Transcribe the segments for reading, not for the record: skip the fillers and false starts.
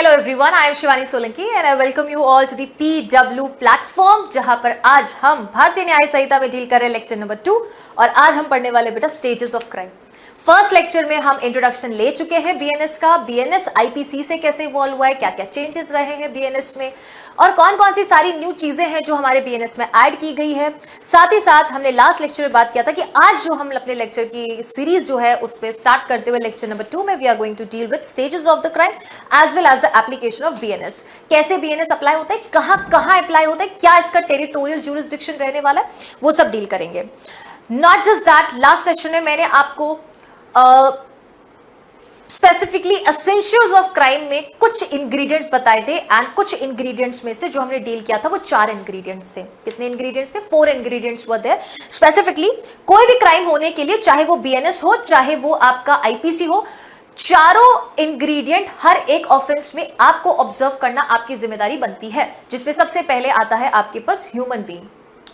Hello everyone, I am Shivani Solanki and I welcome you all to the PW platform, जहां पर आज हम भारतीय न्याय संहिता में डील कर रहे हैं लेक्चर नंबर 2। और आज हम पढ़ने वाले बेटा stages of crime. First lecture में हम इंट्रोडक्शन ले चुके हैं बीएनएस का। बीएनएस आईपीसी से कैसे इवॉल्व हुआ है, क्या क्या चेंजेस रहे हैं बीएनएस में, और कौन कौन सी सारी न्यू चीजें हैं जो हमारे बीएनएस में ऐड की गई है। साथ ही साथ हमने लास्ट लेक्चर में बात किया था कि आज जो हम अपने लेक्चर की सीरीज जो है उस पर स्टार्ट करते हुए लेक्चर नंबर 2 में we are going to deal with stages of the crime as well as the application of BNS. कैसे बीएनएस अप्लाई होता है, कहां अप्लाई होता है, क्या इसका टेरिटोरियल ज्यूरिसडिक्शन रहने वाला है, वो सब डील करेंगे। Not just that, last session में मैंने आपको स्पेसिफिकली एसेंशियल्स ऑफ क्राइम में कुछ इंग्रेडिएंट्स बताए थे एंड कुछ इंग्रेडिएंट्स में से जो हमने डील किया था वो 4 इंग्रेडिएंट्स थे। कितने इंग्रेडिएंट्स थे? 4 इंग्रेडिएंट्स वर देयर। स्पेसिफिकली कोई भी क्राइम होने के लिए, चाहे वो बीएनएस हो, चाहे वो आपका आईपीसी हो, चारों इंग्रेडिएंट हर एक ऑफेंस में आपको ऑब्जर्व करना आपकी जिम्मेदारी बनती है, जिसमें सबसे पहले आता है आपके पास ह्यूमन बीइंग।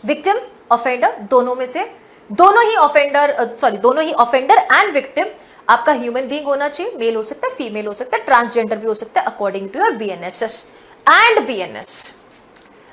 विक्टिम, ऑफेंडर, दोनों में से दोनों ही ऑफेंडर एंड विक्टिम आपका ह्यूमन बीइंग होना चाहिए। मेल हो सकता है, फीमेल हो सकता है, ट्रांसजेंडर भी हो सकता है, according to your BNSS and BNS.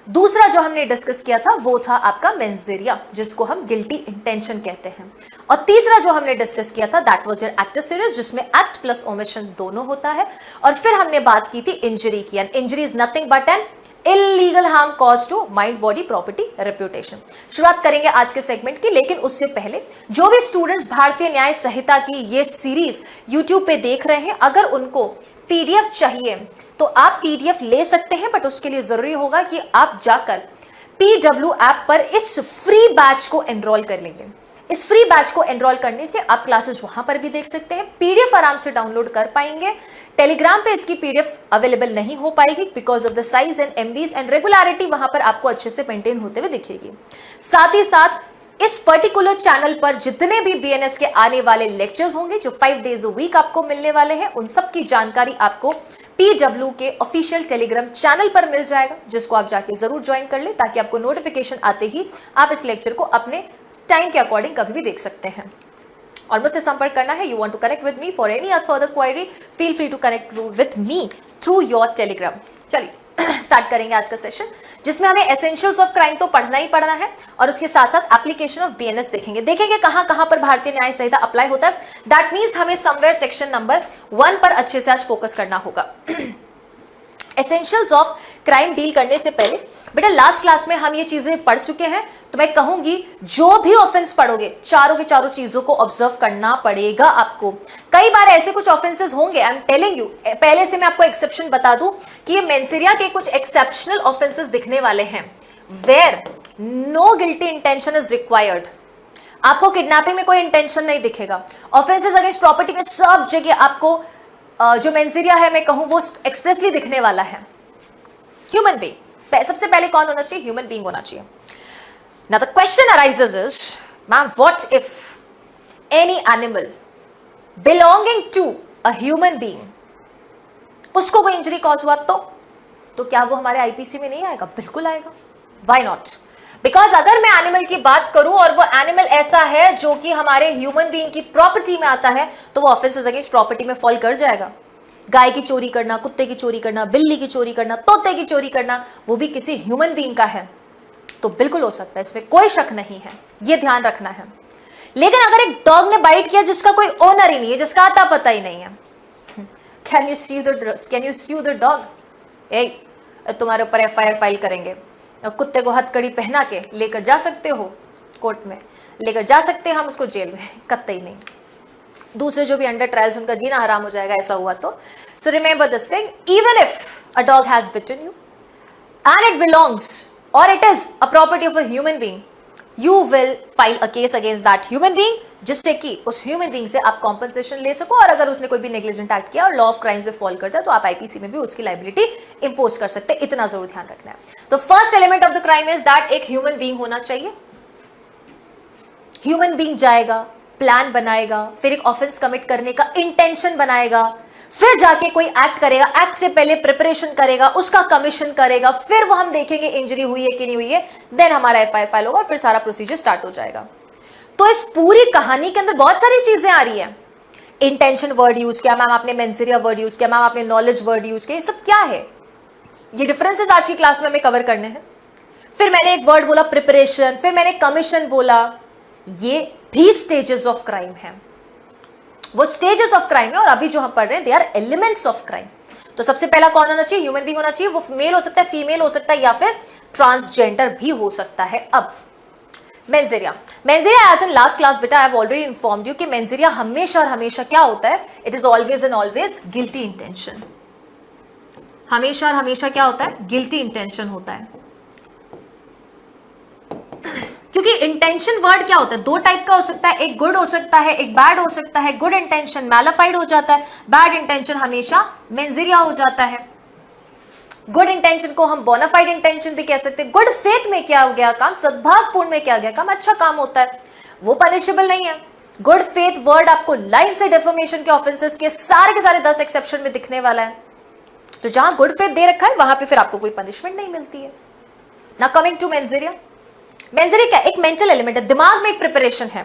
दूसरा जो हमने डिस्कस किया था वो था आपका मेंसेरिया, जिसको हम गिल्टी इंटेंशन कहते हैं। और तीसरा जो हमने डिस्कस किया था that was your act series, जिसमें एक्ट प्लस ओमिशन दोनों होता है। और फिर हमने बात की थी इंजरी की, and injury is nothing but an illegal harm cause to mind, body, property, reputation. शुरुआत करेंगे आज के सेगमेंट की, लेकिन उससे पहले जो भी स्टूडेंट्स भारतीय न्याय संहिता की ये सीरीज यूट्यूब पे देख रहे हैं, अगर उनको पीडीएफ चाहिए तो आप पीडीएफ ले सकते हैं, बट उसके लिए जरूरी होगा कि आप जाकर PW ऐप पर इस फ्री बैच को एनरोल कर लेंगे। इस फ्री बैच को एनरोल करने से आप क्लासेस वहां पर भी देख सकते हैं, पीडीएफ आराम से डाउनलोड कर पाएंगे। टेलीग्राम पे इसकी पीडीएफ अवेलेबल नहीं हो पाएगी because of the size and MBs, and regularity वहां पर आपको अच्छे से मेंटेन होते हुए दिखेगी। साथ ही साथ इस पर्टिकुलर चैनल पर जितने भी बीएनएस के आने वाले लेक्चर्स होंगे, जो 5 डेज अ वीक आपको मिलने वाले हैं, उन सब की जानकारी आपको PW के ऑफिशियल टेलीग्राम चैनल पर मिल जाएगा, जिसको आप जाके जरूर ज्वाइन कर ले, ताकि आपको नोटिफिकेशन आते ही आप इस लेक्चर को अपने टाइम के अकॉर्डिंग कभी भी देख सकते हैं। और मुझसे संपर्क करना है, you want to connect with me for any further query, feel free to connect with me through your Telegram. चलिए स्टार्ट करेंगे आज का सेशन, जिसमें हमें एसेंशियल्स ऑफ क्राइम तो पढ़ना ही पढ़ना है, और उसके साथ साथ एप्लीकेशन ऑफ बीएनएस देखेंगे कहां कहां पर भारतीय न्याय संहिता अप्लाई होता है। दैट मीन्स हमें समवेयर सेक्शन नंबर 1 पर अच्छे से आज फोकस करना होगा। एसेंशियल्स ऑफ क्राइम डील करने से पहले बेटा, लास्ट क्लास में हम ये चीजें पढ़ चुके हैं, तो मैं कहूंगी जो भी ऑफेंस पढ़ोगे चारों के चारों चीजों को ऑब्जर्व करना पड़ेगा आपको। कई बार ऐसे कुछ ऑफेंसेस होंगे, आई एम टेलिंग यू, पहले से मैं आपको एक्सेप्शन बता दूं कि ये मेंसेरिया के कुछ एक्सेप्शनल ऑफेंसेस दिखने वाले हैं where no guilty intention is required. आपको किडनैपिंग में कोई इंटेंशन नहीं दिखेगा। ऑफेंसेस अगेंस्ट प्रॉपर्टी में सब जगह आपको जो मेंसेरिया है मैं कहूं वो एक्सप्रेसली दिखने वाला है। ह्यूमन बीइंग सबसे पहले कौन होना चाहिए? ह्यूमन बीइंग होना चाहिए। Now the question arises is, ma'am what if any animal belonging to a human being, उसको कोई इंजरी कॉज हुआ तो क्या वो हमारे आईपीसी में नहीं आएगा? बिल्कुल आएगा। Why not? बिकॉज अगर मैं एनिमल की बात करूं और वो एनिमल ऐसा है जो कि हमारे ह्यूमन बीइंग की प्रॉपर्टी में आता है, तो वो ऑफेंसेस अगेंस्ट प्रॉपर्टी में फॉल कर जाएगा। गाय की चोरी करना, कुत्ते की चोरी करना, बिल्ली की चोरी करना, तोते की चोरी करना, वो भी किसी ह्यूमन बीइंग का है, तो बिल्कुल हो सकता है, इसमें कोई शक नहीं है, ये ध्यान रखना है। लेकिन अगर एक डॉग ने बाइट किया जिसका कोई ओनर ही नहीं है, जिसका आता पता ही नहीं है, can you sue the dog? तुम्हारे ऊपर FIR फाइल करेंगे। कुत्ते को हथकड़ी पहना के लेकर जा सकते हो कोर्ट में, लेकर जा सकते हैं हम उसको जेल में, कतई नहीं। दूसरे जो भी अंडर ट्रायल्स, उनका जीना हराम हो जाएगा ऐसा हुआ तो। So remember this thing, even if a dog has bitten you and it belongs और it is a property of a human being, you will file a case against that human being, जिससे कि उस human being से आप compensation ले सको। और अगर उसने कोई भी नेग्लिजेंट एक्ट किया और लॉ ऑफ क्राइम्स में फॉल करता है, तो आप आईपीसी में भी उसकी लायबिलिटी इंपोज कर सकते हैं। इतना जरूर ध्यान रखना है। तो first element of the crime is that एक ह्यूमन बीइंग होना चाहिए। ह्यूमन बीइंग जाएगा, प्लान बनाएगा, फिर एक ऑफेंस कमिट करने का इंटेंशन बनाएगा, फिर जाके कोई एक्ट करेगा, एक्ट से पहले प्रिपरेशन करेगा, उसका कमीशन करेगा, फिर वो हम देखेंगे इंजरी हुई है कि नहीं हुई है, देन हमारा FIR फाइल होगा और फिर सारा प्रोसीजर स्टार्ट हो जाएगा। तो इस पूरी कहानी के अंदर बहुत सारी चीजें आ रही है। इंटेंशन वर्ड यूज किया, मैम आपने मेंसेरिया वर्ड यूज किया, मैम आपने नॉलेज वर्ड यूज किया, ये सब क्या है? ये डिफरेंसेस आज की क्लास में हमें कवर करने हैं। फिर मैंने एक वर्ड बोला प्रिपरेशन, फिर मैंने कमीशन बोला, ये भी स्टेजेस ऑफ क्राइम है, वो स्टेजेस ऑफ क्राइम है। और अभी जो हम पढ़ रहे हैं they are elements of crime. तो सबसे पहला कौन होना चाहिए? ह्यूमन बीइंग होना चाहिए। वो मेल हो सकता है, फीमेल हो सकता है, या फिर ट्रांसजेंडर भी हो सकता है। अब मेंसेरिया, मेंसेरिया एज इन लास्ट क्लास बेटा I have already informed you कि मेंसेरिया हमेशा और हमेशा क्या होता है? It is always and always guilty intention. हमेशा और हमेशा क्या होता है? गिल्टी इंटेंशन होता है। क्योंकि इंटेंशन वर्ड क्या होता है? दो टाइप का हो सकता है, एक गुड हो सकता है, एक बैड हो सकता है। गुड इंटेंशन मैलिफाइड हो जाता है, बैड इंटेंशन हमेशा मेंसेरिया हो जाता है। गुड इंटेंशन को हम बोनाफाइड इंटेंशन भी कह सकते हैं। गुड फेथ में क्या हो गया काम, सद्भावपूर्ण में क्या गया काम, अच्छा काम होता है, वो पनिशेबल नहीं है। गुड फेथ वर्ड आपको लाइन से डिफॉर्मेशन के ऑफेंसेस के सारे 10 एक्सेप्शन में दिखने वाला है। तो जहां गुड फेथ दे रखा है वहां पे फिर आपको कोई पनिशमेंट नहीं मिलती है ना। कमिंग टू मेंसेरिया, मेंसेरिया क्या? एक मेंटल एलिमेंट है, दिमाग में एक प्रिपरेशन है।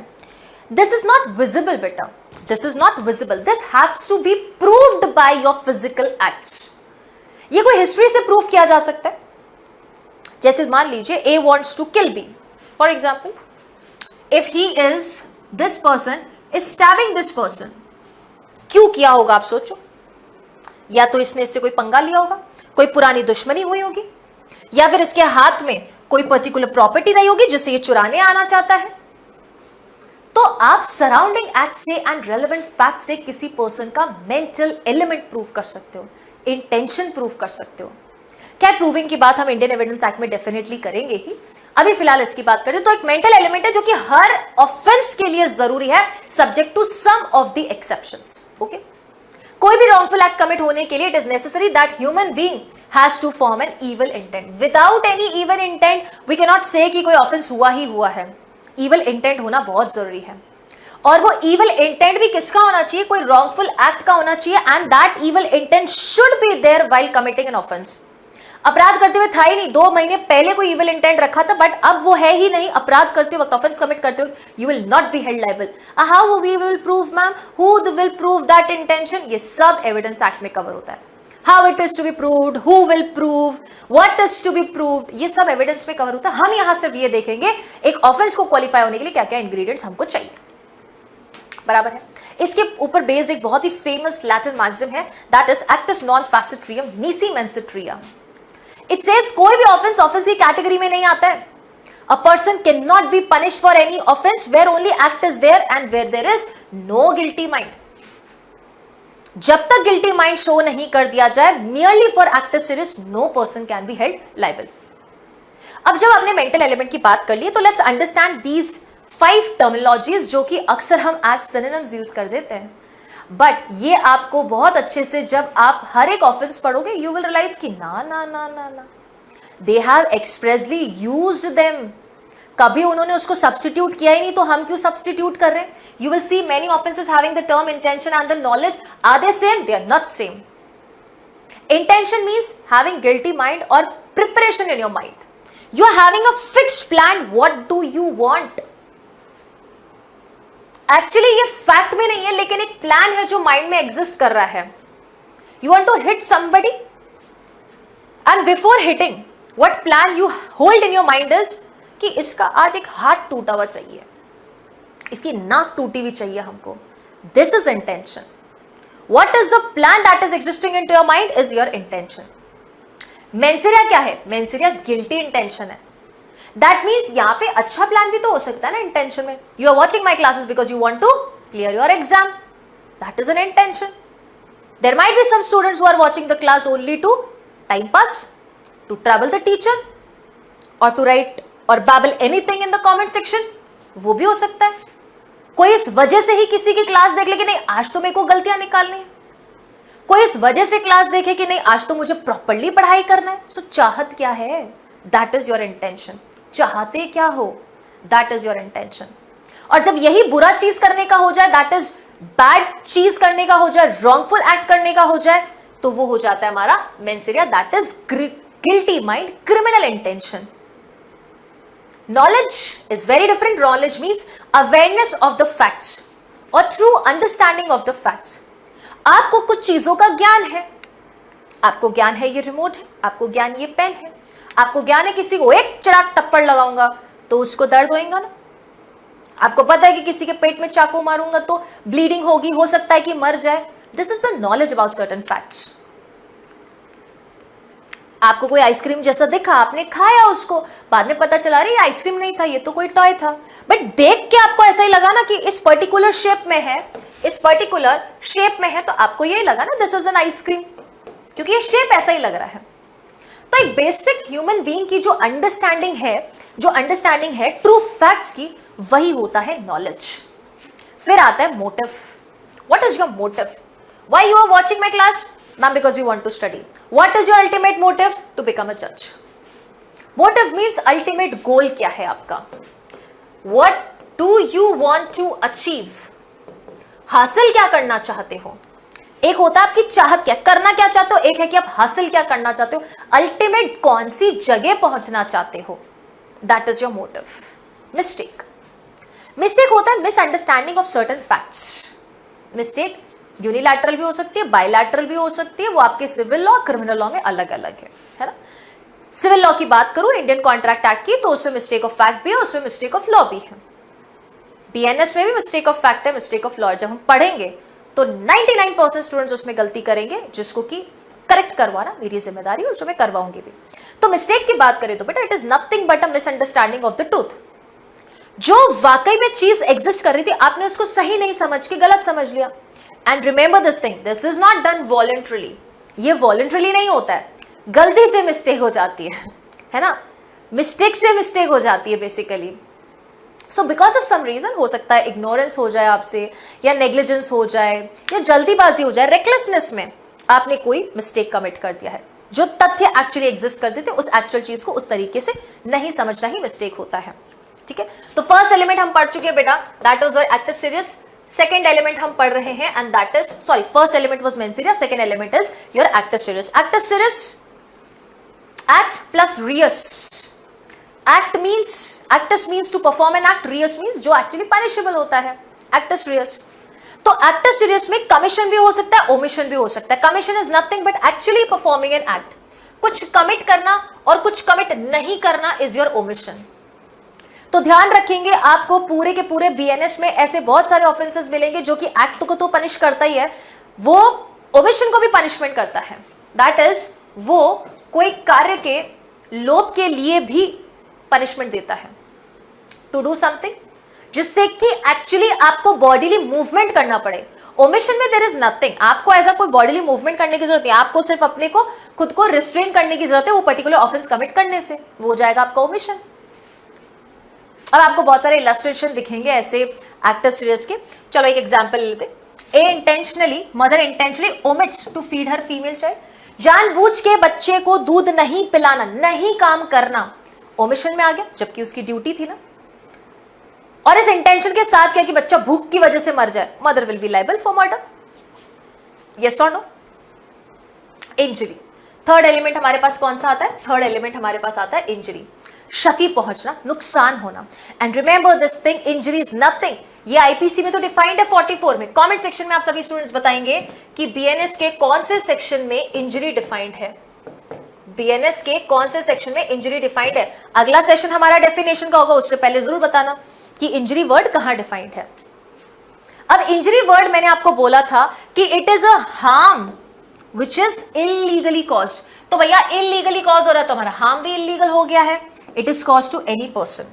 दिस इज नॉट विजिबल बेटा, this is not visible, this haves to be proved by your physical acts. ये कोई हिस्ट्री से प्रूव किया जा सकता है। जैसे मान लीजिए A wants to kill B, for example if he is this person is stabbing this person. क्यों किया होगा आप सोचो? या तो इसने इससे कोई पंगा लिया होगा, कोई पुरानी दुश्मनी हुई होगी, या फिर इसके हाथ में कोई पर्टिकुलर प्रॉपर्टी रही होगी जिसे ये चुराने आना चाहता है। तो आप सराउंडिंग एक्ट से एंड रेलेवेंट फैक्ट से किसी पर्सन का मेंटल एलिमेंट प्रूव कर सकते हो, इंटेंशन प्रूव कर सकते हो। क्या प्रूविंग की बात हम इंडियन एविडेंस एक्ट में डेफिनेटली करेंगे ही, अभी फिलहाल इसकी बात करते हैं। तो एक मेंटल एलिमेंट है जो कि हर ऑफेंस के लिए जरूरी है, subject to some of the exceptions. Okay, कोई भी रॉन्गफुल एक्ट कमिट होने के लिए it is necessary that human being has to form an evil intent. Without any evil intent we can not say कि कोई ऑफेंस हुआ ही हुआ है। इविल इंटेंट होना बहुत जरूरी है, और वो इविल इंटेंट भी किसका होना चाहिए? कोई रॉन्गफुल एक्ट का होना चाहिए, and that evil intent should be there while committing an offence. अपराध करते हुए था ही नहीं, 2 महीने पहले कोई इविल इंटेंट रखा था, बट अब वो है ही नहीं। अपराध करते वक्त, ऑफेंस कमिट करते वक्त you will not be held liable. How we will prove ma'am? Who will prove that intention? ये सब एविडेंस एक्ट में कवर होता है। How it is to be proved, who will prove, what is to be proved, ये सब evidence में cover होता है। हम यहां सिर्फ ये देखेंगे एक ऑफेंस को क्वालिफाई होने के लिए क्या क्या इंग्रेडिएंट्स हमको चाहिए। बराबर है। इसके ऊपर बेस्ड एक बहुत ही फेमस लैटिन मैक्सिम है, दैट इज एक्टस नॉन फैसिट्रियम नीसी मेंसिट्रियम। इट सेज कोई भी ऑफेंस ऑफेंस की कैटेगरी में नहीं आता है। A person can not be punished for any offence where only act is there and where there is no guilty mind. जब तक गिल्टी माइंड शो नहीं कर दिया जाए, merely for actus reus, no person can be held liable. अब जब हमने mental element की बात कर ली, तो लेट्स अंडरस्टैंड दीज 5 टर्मिनोलॉजीज जो कि अक्सर हम एज सिनोनिम्स यूज कर देते हैं, बट ये आपको बहुत अच्छे से जब आप हर एक ऑफेंस पढ़ोगे यू विल रियलाइज कि ना ना ना ना ना, they have expressly used them. कभी उन्होंने उसको सब्स्टिट्यूट किया ही नहीं, तो हम क्यों सब्स्टिट्यूट कर रहे हैं? You will see many offences having the term intention and the knowledge, are they same? They are not same. Intention means having guilty mind और preparation in your mind. You are having a fixed plan, what do you want. Actually ये fact में नहीं है, लेकिन एक plan है जो mind में एग्जिस्ट कर रहा है। You want to hit somebody and before hitting what plan you hold in your mind is कि इसका आज एक हाथ टूटा हुआ चाहिए, इसकी नाक टूटी हुई चाहिए हमको। This is intention. What is the plan that is existing in to your mind is your intention. Mens rea क्या है? मेंसेरिया गिल्टी इंटेंशन है। दैट मीन्स यहां पे अच्छा प्लान भी तो हो सकता है ना इंटेंशन में। You are watching my classes because you want to clear your exam, that is an intention. There might be some students who are watching the class only to time pass, to troll the teacher, और to write और babble anything in the comment section, वो भी हो सकता है। कोई इस वजह से ही किसी की क्लास देख ले कि नहीं आज तो मेरे को गलतियां निकालनी है, कोई इस वजह से क्लास देखे कि नहीं आज तो मुझे प्रॉपर्ली पढ़ाई करना है। सो चाहत क्या है? That is your intention. चाहते क्या हो? That is your intention. और जब यही बुरा चीज करने का हो जाए, दैट इज बैड चीज करने का हो जाए, रॉन्गफुल एक्ट करने का हो जाए, तो वो हो जाता है हमारा mens rea, that is guilty mind, criminal intention. Knowledge is very different. Knowledge means awareness of the facts. और true understanding of the facts. आपको कुछ चीजों का ज्ञान है, आपको ज्ञान है ये रिमोट है, आपको ज्ञान ये पेन है, आपको ज्ञान है किसी को एक चड़ाक थप्पड़ लगाऊंगा तो उसको दर्द होएगा ना, आपको पता है कि किसी के पेट में चाकू मारूंगा तो ब्लीडिंग होगी, हो सकता है कि मर जाए। This is the knowledge about certain facts. आपको कोई आइसक्रीम जैसा दिखा, आपने खाया उसको, बाद में पता चला रही आइसक्रीम नहीं था, ये तो कोई टॉय था, बट देख के आपको ऐसा ही लगा ना कि इस पर्टिकुलर शेप में है, इस पर्टिकुलर शेप में है, तो आपको ये लगा ना दिस इज एन आइसक्रीम, क्योंकि ये शेप ऐसा ही लग रहा है। तो एक बेसिक ह्यूमन बीइंग की जो अंडरस्टैंडिंग है ट्रू फैक्ट्स की, वही होता है नॉलेज। फिर आता है motive. What is your motive? Why you are watching my class? Ma'am, because we want to study. What is your ultimate motive? To become a जज। मोटिव मीन्स अल्टीमेट गोल क्या है आपका, what do you want to achieve, हासिल क्या करना चाहते हो। एक होता है आपकी चाहत क्या, करना क्या चाहते हो, एक है कि आप हासिल क्या करना चाहते हो, अल्टीमेट कौन सी जगह पहुंचना चाहते हो, that is your motive. Mistake होता है misunderstanding of certain facts. Mistake unilateral भी हो सकती है, बायलैटरल भी हो सकती है, वो आपके सिविल लॉ क्रिमिनल लॉ में अलग अलग है ना। सिविल लॉ की बात करूं, इंडियन कॉन्ट्रैक्ट एक्ट की, तो उसमें मिस्टेक ऑफ फैक्ट भी है, उसमें मिस्टेक ऑफ लॉ भी है। बीएनएस में भी मिस्टेक ऑफ फैक्ट है, मिस्टेक ऑफ लॉ। जब हम पढ़ेंगे तो 99% स्टूडेंट्स उसमें गलती करेंगे, जिसको कि करेक्ट करवाना मेरी जिम्मेदारी और जो मैं करवाऊंगी भी। तो मिस्टेक की बात करें तो बेटा it is nothing but a misunderstanding of the truth. जो वाकई में चीज एग्जिस्ट कर रही थी, आपने उसको सही नहीं समझ के गलत समझ लिया। And remember this thing, this is not done voluntarily. ये वॉलंटरली नहीं होता है, गलती से मिस्टेक हो जाती है ना, मिस्टेक से मिस्टेक हो जाती है basically. So because of some reason, हो सकता है इग्नोरेंस हो जाए आपसे, या नेग्लिजेंस हो जाए, या जल्दीबाजी हो जाए, रेकलेसनेस में आपने कोई मिस्टेक कमिट कर दिया है। जो तथ्य एक्चुअली एग्जिस्ट करते थे, उस एक्चुअल चीज को उस तरीके से नहीं समझना ही मिस्टेक होता है। ठीक है, तो फर्स्ट एलिमेंट हम पढ़ चुके हैं बेटा, that was your actus reus. Second element हम पढ़ रहे हैं and that is, sorry, first element was mens सीरियस, second element is your actus reus. Actus reus, act plus reus. actus means to perform an act, reus means जो actually punishable होता है, actus reus। तो actus reus में commission भी हो सकता है, ओमिशन भी हो सकता है। Commission is nothing but actually performing an act. कुछ कमिट करना और कुछ कमिट नहीं करना इज योर ओमिशन। तो ध्यान रखेंगे, आपको पूरे के पूरे बीएनएस में ऐसे बहुत सारे ऑफेंसेस मिलेंगे जो कि एक्ट को तो पनिश करता ही है, वो ओमिशन को भी पनिशमेंट करता है। दैट इज, वो कोई कार्य के लोप के लिए भी पनिशमेंट देता है, टू डू समथिंग जिससे कि एक्चुअली आपको बॉडीली मूवमेंट करना पड़े। ओमिशन में देयर इज नथिंग, आपको ऐसा कोई बॉडीली मूवमेंट करने की जरूरत है, आपको सिर्फ अपने को खुद को रिस्ट्रेन करने की जरूरत है वो पर्टिकुलर ऑफेंस कमिट करने से, वो हो जाएगा आपका ओमिशन। अब आपको बहुत सारे इलस्ट्रेशन दिखेंगे ऐसे एक्ट सीरियस के। चलो एक एग्जांपल लेते। A intentionally, mother intentionally omits to feed her female child. जानबूझ के बच्चे को दूध नहीं पिलाना, नहीं काम करना, ओमिशन में आ गया, जबकि उसकी ड्यूटी थी ना। और इस इंटेंशन के साथ क्या कि बच्चा भूख की वजह से मर जाए, mother will be liable for murder. Yes और नो? इंजरी। थर्ड एलिमेंट हमारे पास कौन सा आता है? थर्ड एलिमेंट हमारे पास आता है इंजरी, क्षति पहुंचना, नुकसान होना। And remember this thing, injury is nothing. ये आईपीसी में तो डिफाइंड है 44 में। कमेंट सेक्शन में आप सभी स्टूडेंट्स बताएंगे कि बीएनएस के कौन से सेक्शन में इंजरी डिफाइंड है। बीएनएस के कौन से सेक्शन में इंजरी डिफाइंड है? अगला सेशन हमारा डेफिनेशन का होगा, उससे पहले जरूर बताना कि इंजरी वर्ड कहां डिफाइंड है। अब इंजरी वर्ड मैंने आपको बोला था कि it is a harm which is illegally caused. तो भैया इलीगली कॉज हो रहा है तो हमारा हार्म भी इलीगल हो गया है। It is cause to any person.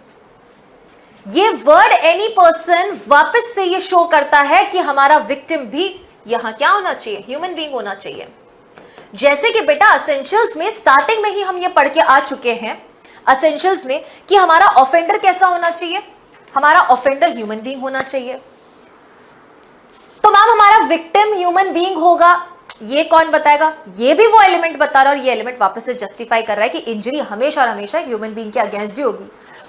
ये वर्ड एनी पर्सन वापस से ये शो करता है कि हमारा विक्टिम भी यहां क्या होना चाहिए? ह्यूमन बीइंग होना चाहिए। जैसे कि बेटा असेंशियल्स में स्टार्टिंग में ही हम ये पढ़ के आ चुके हैं असेंशियल्स में कि हमारा ऑफेंडर कैसा होना चाहिए? हमारा ऑफेंडर ह्यूमन बीइंग होना चाहिए। तो मैम हमारा विक्टिम ह्यूमन बीइंग होगा, ये कौन बताएगा? ये भी वो एलिमेंट बता रहा है और ये एलिमेंट वापस से जस्टिफाई कर रहा है कि इंजरी हमेशा और हमेशा ह्यूमन बीइंग के अगेंस्ट ही होगी।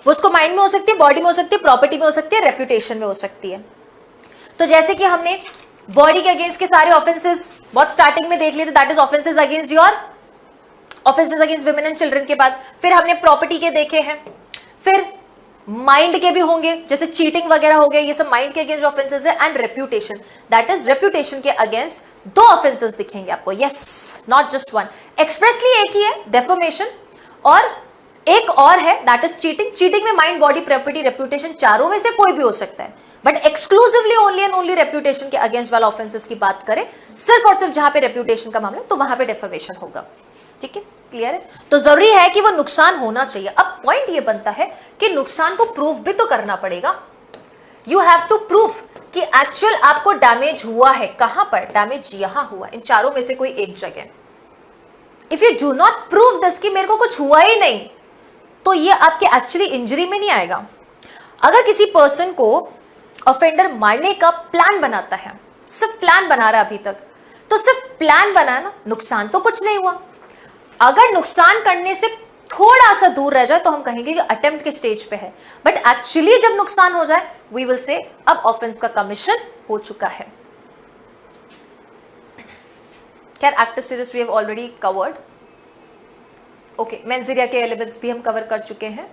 वो उसको माइंड में हो सकती है, बॉडी में हो सकती है, प्रॉपर्टी में हो सकती है, रेप्यूटेशन में हो सकती है। तो जैसे कि हमने बॉडी के अगेंस्ट के सारे ऑफेंसेस बहुत स्टार्टिंग में देख लिए थे, that is offences against your, offences against women and children के बाद फिर हमने प्रॉपर्टी के देखे हैं, फिर माइंड के भी होंगे, जैसे चीटिंग वगैरह हो गए, ये सब माइंड के अगेंस्ट ऑफेंसेस है। And reputation, that is reputation के अगेंस्ट 2 ऑफेंसेस दिखेंगे आपको, yes, not just one. Expressly एक ही है डेफेमेशन, और एक और है दैट इज चीटिंग। चीटिंग में माइंड, बॉडी, प्रॉपर्टी, रेप्यूटेशन, चारों में से कोई भी हो सकता है, but exclusively only and only reputation के अगेंस्ट वाला ऑफेंसेस की बात करें, सिर्फ और सिर्फ जहां पे रेप्यूटेशन का मामला, तो वहां पे डेफेमेशन होगा। ठीक है, क्लियर है? तो जरूरी है कि वो नुकसान होना चाहिए। अब पॉइंट ये बनता है कि नुकसान को प्रूफ भी तो करना पड़ेगा। यू हैव टू प्रूफ कि एक्चुअल आपको डैमेज हुआ है। कहां पर डैमेज? यहां हुआ, इन चारों में से कोई एक जगह। If you do not prove this कि मेरे को कुछ हुआ ही नहीं, तो ये आपके एक्चुअली इंजरी में नहीं आएगा। अगर किसी पर्सन को ऑफेंडर मारने का प्लान बनाता है, सिर्फ प्लान बना रहा है अभी तक, तो सिर्फ प्लान बनाना, नुकसान तो कुछ नहीं हुआ। अगर नुकसान करने से थोड़ा सा दूर रह जाए तो हम कहेंगे कि अटेम्प्ट के स्टेज पे है, बट एक्चुअली जब नुकसान हो जाए वी विल से अब ऑफेंस का कमीशन हो चुका है। खैर actus reus we have already covered. Okay, mens के एलिमेंट्स भी हम कवर कर चुके हैं।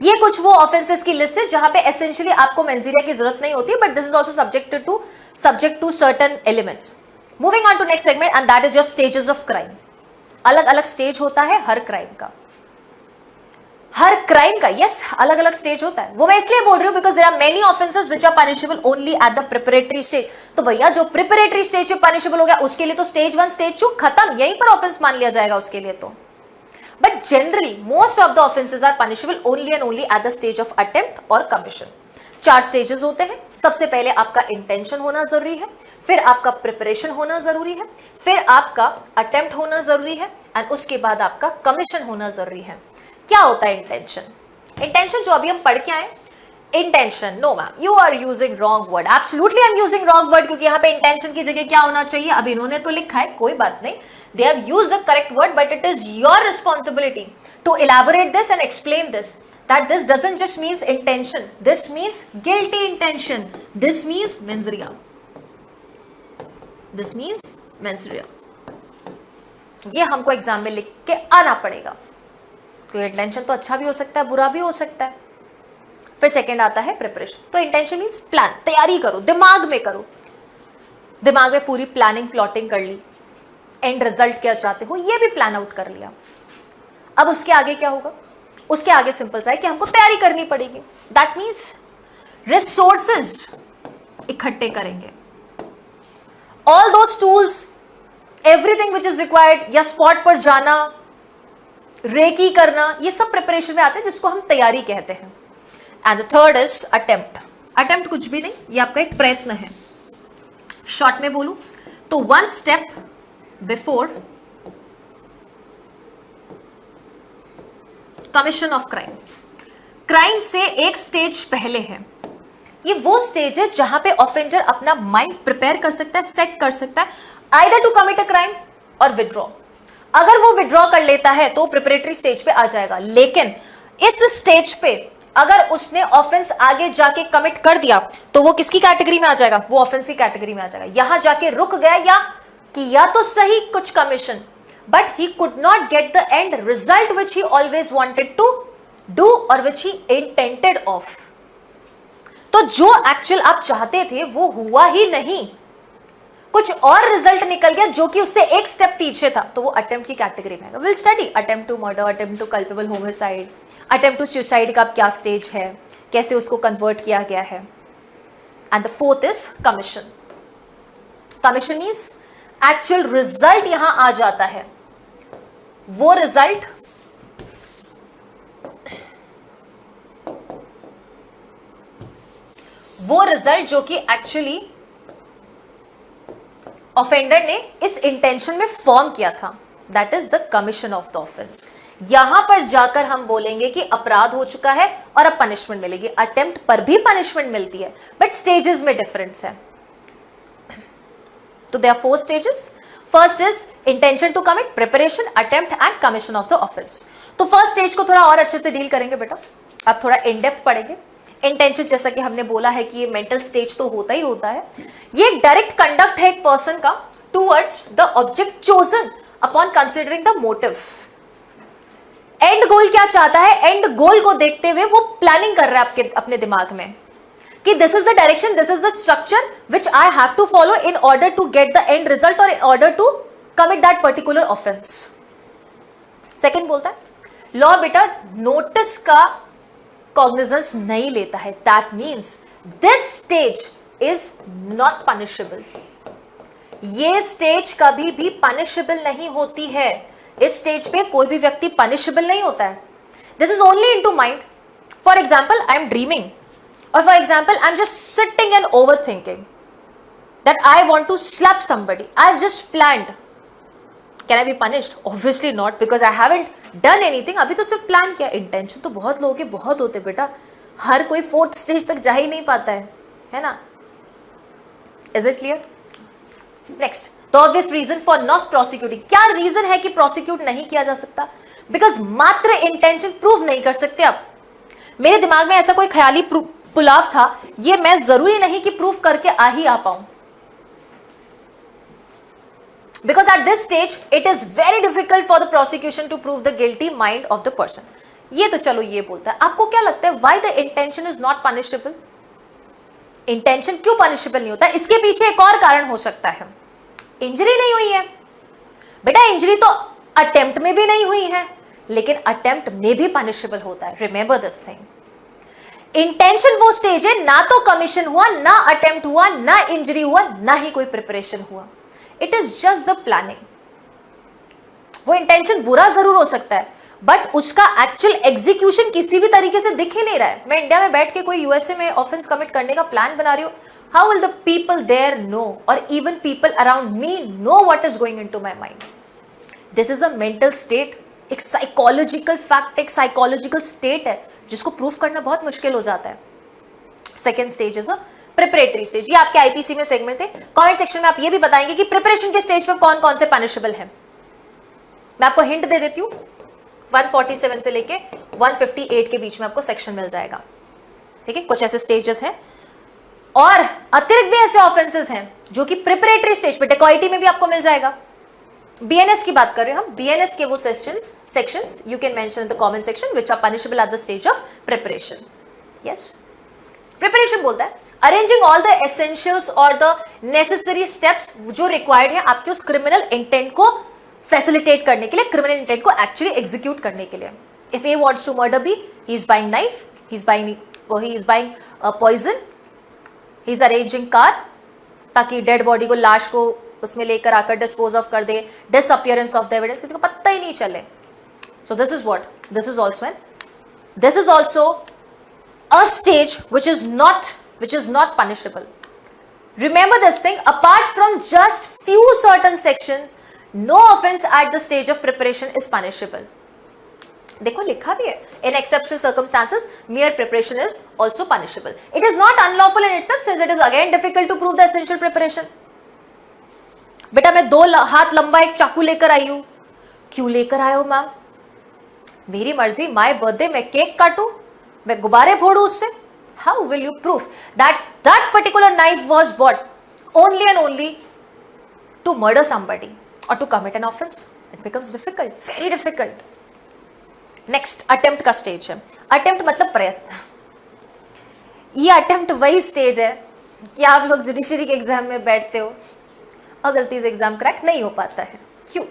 ये कुछ वो ऑफेंसेस की लिस्ट है जहां पे एसेंशियली आपको मेंस की जरूरत नहीं होती, but this is also subject to certain elements. Moving on to next segment and that is your stages of crime. अलग अलग स्टेज होता है हर क्राइम का, यस, अलग अलग स्टेज होता है। वो मैं इसलिए बोल रही हूं because there are many offences which are punishable only at the preparatory stage. तो भैया जो प्रिपरेटरी स्टेज पे पनिशेबल हो गया उसके लिए तो स्टेज 1 स्टेज 2 खत्म, यहीं पर ऑफेंस मान लिया जाएगा उसके लिए तो। But generally most of the offences are punishable only and only at the stage of attempt और कमीशन। 4 स्टेजेस होते हैं। सबसे पहले आपका इंटेंशन होना जरूरी है, फिर आपका प्रिपरेशन होना जरूरी है, फिर आपका अटेम्प्ट होना जरूरी है, एंड उसके बाद आपका कमीशन होना जरूरी है। क्या होता है इंटेंशन? इंटेंशन जो अभी हम पढ़ के आए, intention, no ma'am you are using wrong word. Absolutely I am using wrong word, क्योंकि यहाँ पे इंटेंशन की जगह क्या होना चाहिए? अब इन्होंने तो लिखा है, कोई बात नहीं, they have used the correct word, but it is your responsibility to elaborate this and explain this, that this doesn't just means intention, this means guilty intention, this means mens rea, this means mens rea। ये हमको exam में लिख के आना पड़ेगा। तो intention तो अच्छा भी हो सकता है, बुरा भी हो सकता है। फिर सेकंड आता है प्रिपरेशन। तो इंटेंशन मीन्स प्लान, तैयारी करो, दिमाग में करो, दिमाग में पूरी प्लानिंग प्लॉटिंग कर ली, एंड रिजल्ट क्या चाहते हो ये भी प्लान आउट कर लिया। अब उसके आगे क्या होगा? उसके आगे सिंपल सा है कि हमको तैयारी करनी पड़ेगी। दैट मीन्स रिसोर्सेज इकट्ठे करेंगे, all those tools, everything which is required, या स्पॉट पर जाना, रेकी करना, ये सब प्रिपरेशन में आते हैं, जिसको हम तैयारी कहते हैं। And the third is attempt. Attempt कुछ भी नहीं, ये आपका एक प्रयत्न है। शॉर्ट में बोलूं तो 1 step before commission of crime. Crime से एक स्टेज पहले है। ये वो स्टेज है जहां पे ऑफेंडर अपना माइंड प्रिपेयर कर सकता है, सेट कर सकता है, either to commit a crime or withdraw. अगर वो विड्रॉ कर लेता है तो प्रिपरेटरी स्टेज पे आ जाएगा, लेकिन इस स्टेज पे अगर उसने ऑफेंस आगे जाके कमिट कर दिया तो वो किसकी कैटेगरी में आ जाएगा? वो ऑफेंस की कैटेगरी में आ जाएगा। यहां जाके रुक गया या किया तो सही कुछ commission, but he could not get the end result which he always wanted to do or which he intended of. तो जो एक्चुअल आप चाहते थे वो हुआ ही नहीं, कुछ और रिजल्ट निकल गया जो कि उससे एक स्टेप पीछे था, तो वो अटेम्प्ट की कैटेगरी में आएगा। Will study attempt to murder, attempt to culpable homicide, attempt to suicide का क्या स्टेज है, कैसे उसको कन्वर्ट किया गया है। And the fourth is commission. Commission means actual result यहां आ जाता है, वो रिजल्ट जो कि एक्चुअली ऑफेंडर ने इस इंटेंशन में फॉर्म किया था, that is the commission of the offence. यहां पर जाकर हम बोलेंगे कि अपराध हो चुका है और अब पनिशमेंट मिलेगी। अटेम्प्ट पर भी पनिशमेंट मिलती है, बट स्टेजेस में डिफरेंस है। तो there are 4 stages. First is intention to commit, preparation, attempt and commission of the offence. तो फर्स्ट स्टेज को थोड़ा और अच्छे से डील करेंगे बेटा, अब थोड़ा इन डेप्थ पढ़ेंगे। इंटेंशन जैसा कि हमने बोला है कि ये मेंटल स्टेज तो होता ही होता है, ये एक डायरेक्ट कंडक्ट है एक पर्सन का towards the object chosen upon considering the motive. And goal क्या चाहता है, एंड गोल को देखते हुए वो प्लानिंग कर रहा है आपके अपने दिमाग में कि this is the direction, this is the structure which I have to follow in order to get the end result और in order to commit that particular offence. Second बोलता है लॉ बेटा नोटिस का कॉग्निजेंस नहीं लेता है, that means this stage is not punishable. ये stage कभी भी पनिशेबल नहीं होती है। इस स्टेज पे कोई भी व्यक्ति पनिशेबल नहीं होता है। This is only in to mind. For example I am dreaming और for example I am just sitting and over thinking that I want to slap somebody, I just planned, can I be punished? Obviously not, because I haven't done anything. अभी तो सिर्फ plan किया। Intention तो बहुत लोगों के बहुत होते बेटा, हर कोई फोर्थ स्टेज तक जा ही नहीं पाता है ना? Is it clear? Next, the obvious reason for not prosecuting. क्या रीजन है कि प्रोसिक्यूट नहीं किया जा सकता? बिकॉज मात्र इंटेंशन प्रूव नहीं कर सकते। अब मेरे दिमाग में ऐसा कोई ख्याली पुलाव था, ये मैं जरूरी नहीं कि प्रूव करके आ पाऊं, because at this stage it is very difficult for the prosecution to prove the guilty mind of the person. ये तो चलो ये बोलता है। आपको क्या लगता है why the intention is not punishable? Intention क्यों पनिशेबल नहीं होता? इसके पीछे एक और कारण हो सकता है, इंजरी नहीं हुई है बेटा। इंजरी तो अटेम्प्ट में भी नहीं हुई है, लेकिन अटेम्प्ट में भी पनिशेबल होता है। Remember this thing. इंटेंशन वो स्टेज है, ना तो कमीशन हुआ, ना अटेम्प्ट हुआ, ना इंजरी हुआ, ना ही कोई प्रिपरेशन हुआ। It is just the planning. वो इंटेंशन बुरा जरूर हो सकता है, बट उसका एक्चुअल एग्जीक्यूशन किसी भी तरीके से दिख ही नहीं रहा है। मैं इंडिया में बैठ के कोई यूएसए में ऑफेंस कमिट करने का प्लान बना रही हूं, how will the people there know, और even people around me know what is going into my mind? This is a mental state, एक साइकोलॉजिकल फैक्ट, एक साइकोलॉजिकल स्टेट है जिसको प्रूफ करना बहुत मुश्किल हो जाता है। Second stage is a preparatory stage. ये आपके आईपीसी में सेगमेंट थे। कमेंट सेक्शन में आप ये भी बताएंगे कि प्रिपरेशन के स्टेज पर कौन कौन से पनिशेबल हैं। मैं आपको हिंट दे देती हूं, 147 से लेके 158 के बीच में आपको सेक्शन मिल जाएगा। ठीक है, कुछ ऐसे स्टेजेस हैं और अतिरिक्त भी ऐसे ऑफेंसेस हैं जो कि प्रिपरेटरी स्टेज पे, डेकॉइटी में भी आपको मिल जाएगा। बीएनएस की बात कर रहे हैं हम। बीएनएस के वो sections you can mention in the comment section which are punishable at the stage of preparation. Yes, preparation बोलता है अरेंजिंग ऑल द एसेंशियल्स और द नेसेसरी स्टेप्स जो रिक्वायर्ड है आपके उस क्रिमिनल इंटेंट को फैसिलिटेट करने के लिए, क्रिमिनल इंटेंट को एक्चुअली एग्जीक्यूट करने के लिए। If A wants to murder B, he is buying knife, he is buying poison, he is arranging car ताकि डेड बॉडी को, लाश को उसमें लेकर आकर डिस्पोज ऑफ कर दे, डिसअपियरेंस ऑफ द एविडेंस, किसी को पता ही नहीं चले। So this is what, this is also a stage which is not punishable. Remember this thing, apart from just few certain sections, no offense at the stage of preparation is punishable. देखो लिखा भी है, in exceptional circumstances mere preparation is also punishable. It is not unlawful in itself since it is again difficult to prove the essential preparation. बेटा मैं 2 हाथ लंबा एक चाकू लेकर आई हूं। क्यों लेकर आए हो मैम? मेरी मर्जी, माय बर्थडे, मैं केक काटूं, मैं गुब्बारे फोड़ू उससे? How will you prove that that particular knife was bought only and only to murder somebody or to commit an offense? It becomes difficult, very difficult. Next, attempt का stage है। Attempt मतलब प्रयत्न। ये attempt वही stage है कि आप लोग जुडिशरी के एग्जाम में बैठते हो और गलती से एग्जाम क्रैक नहीं हो पाता है। क्यों?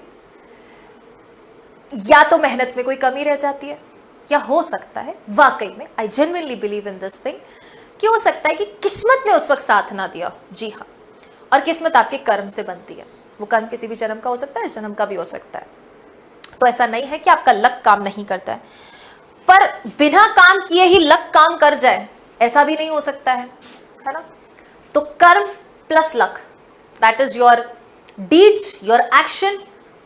या तो मेहनत में कोई कमी रह जाती है, या हो सकता है वाकई में, I genuinely believe in this thing, कि हो सकता है कि किस्मत ने उस वक्त साथ ना दिया। जी हाँ, और किस्मत आपके कर्म से बनती है। वो कर्म किसी भी जन्म का हो सकता है, इस जन्म का भी हो सकता है। तो ऐसा नहीं है कि आपका लक काम नहीं करता है, पर बिना काम किए ही लक काम कर जाए ऐसा भी नहीं हो सकता है ना? तो कर्म plus luck, that is your deeds, your action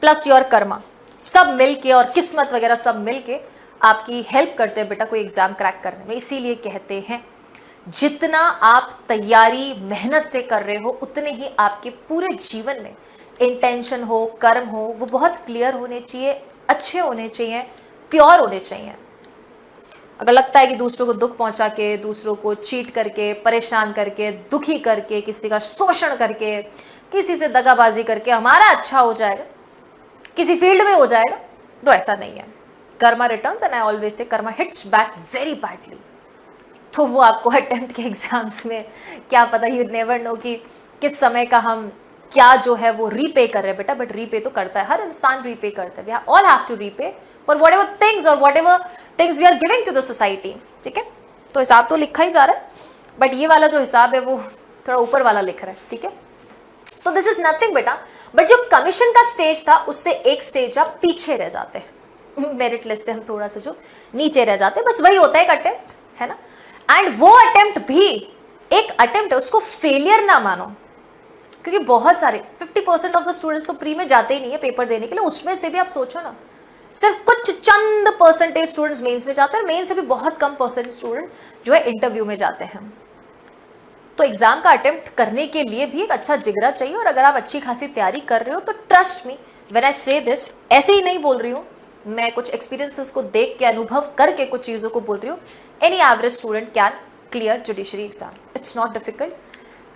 plus your Karma, सब मिलके, और किस्मत वगैरह सब मिलके आपकी हेल्प करते हैं बेटा कोई एग्जाम क्रैक करने में। इसीलिए कहते हैं जितना आप तैयारी मेहनत से कर रहे हो, उतने ही आपके पूरे जीवन में इंटेंशन हो, कर्म हो, वो बहुत क्लियर होने चाहिए, अच्छे होने चाहिए, प्योर होने चाहिए। अगर लगता है कि दूसरों को दुख पहुंचा के, दूसरों को चीट करके, परेशान करके, दुखी करके, किसी का शोषण करके, किसी से दगाबाजी करके हमारा अच्छा हो जाएगा, किसी फील्ड में हो जाएगा, तो ऐसा नहीं है। Karma returns and I always say Karma hits back very badly. तो वो आपको अटेम्प्ट के एग्जाम्स में क्या पता, यू नेवर नो कि किस समय का हम क्या जो है वो रीपे कर रहे हैं बेटा, बट रीपे तो करता है, हर इंसान रीपे करता है। We all have to repay for whatever things और whatever things we are giving to the society. ठीक है, तो हिसाब तो लिखा ही जा रहा है, बट ये वाला जो हिसाब है वो थोड़ा ऊपर वाला लिख रहा है। ठीक है, तो दिस इज नथिंग बेटा, बट जो कमीशन का स्टेज था उससे एक स्टेज आप पीछे रह जाते हैं, मेरिट लिस्ट से हम थोड़ा सा जो नीचे रह जाते हैं, बस वही होता है एक अटेम्प्ट, है ना। एंड वो अटेम्प्ट भी एक अटेम्प्ट है, उसको फेलियर ना मानो, क्योंकि बहुत सारे 50% ऑफ द स्टूडेंट्स तो प्री में जाते ही नहीं है पेपर देने के लिए। उसमें से भी आप सोचो ना, सिर्फ कुछ चंद परसेंटेज स्टूडेंट्स मेंस में जाते हैं, और मेंस से भी बहुत कम परसेंट स्टूडेंट जो है इंटरव्यू में जाते हैं। तो एग्जाम का अटेम्प्ट करने के लिए भी एक अच्छा जिगरा चाहिए, और अगर आप अच्छी खासी तैयारी कर रहे हो तो ट्रस्ट मी व्हेन आई से दिस, ऐसे ही नहीं बोल रही हूँ मैं, कुछ एक्सपीरियंसेस को देख के अनुभव करके कुछ चीज़ों को बोल रही हूँ। Any average student can clear judiciary exam, it's not difficult.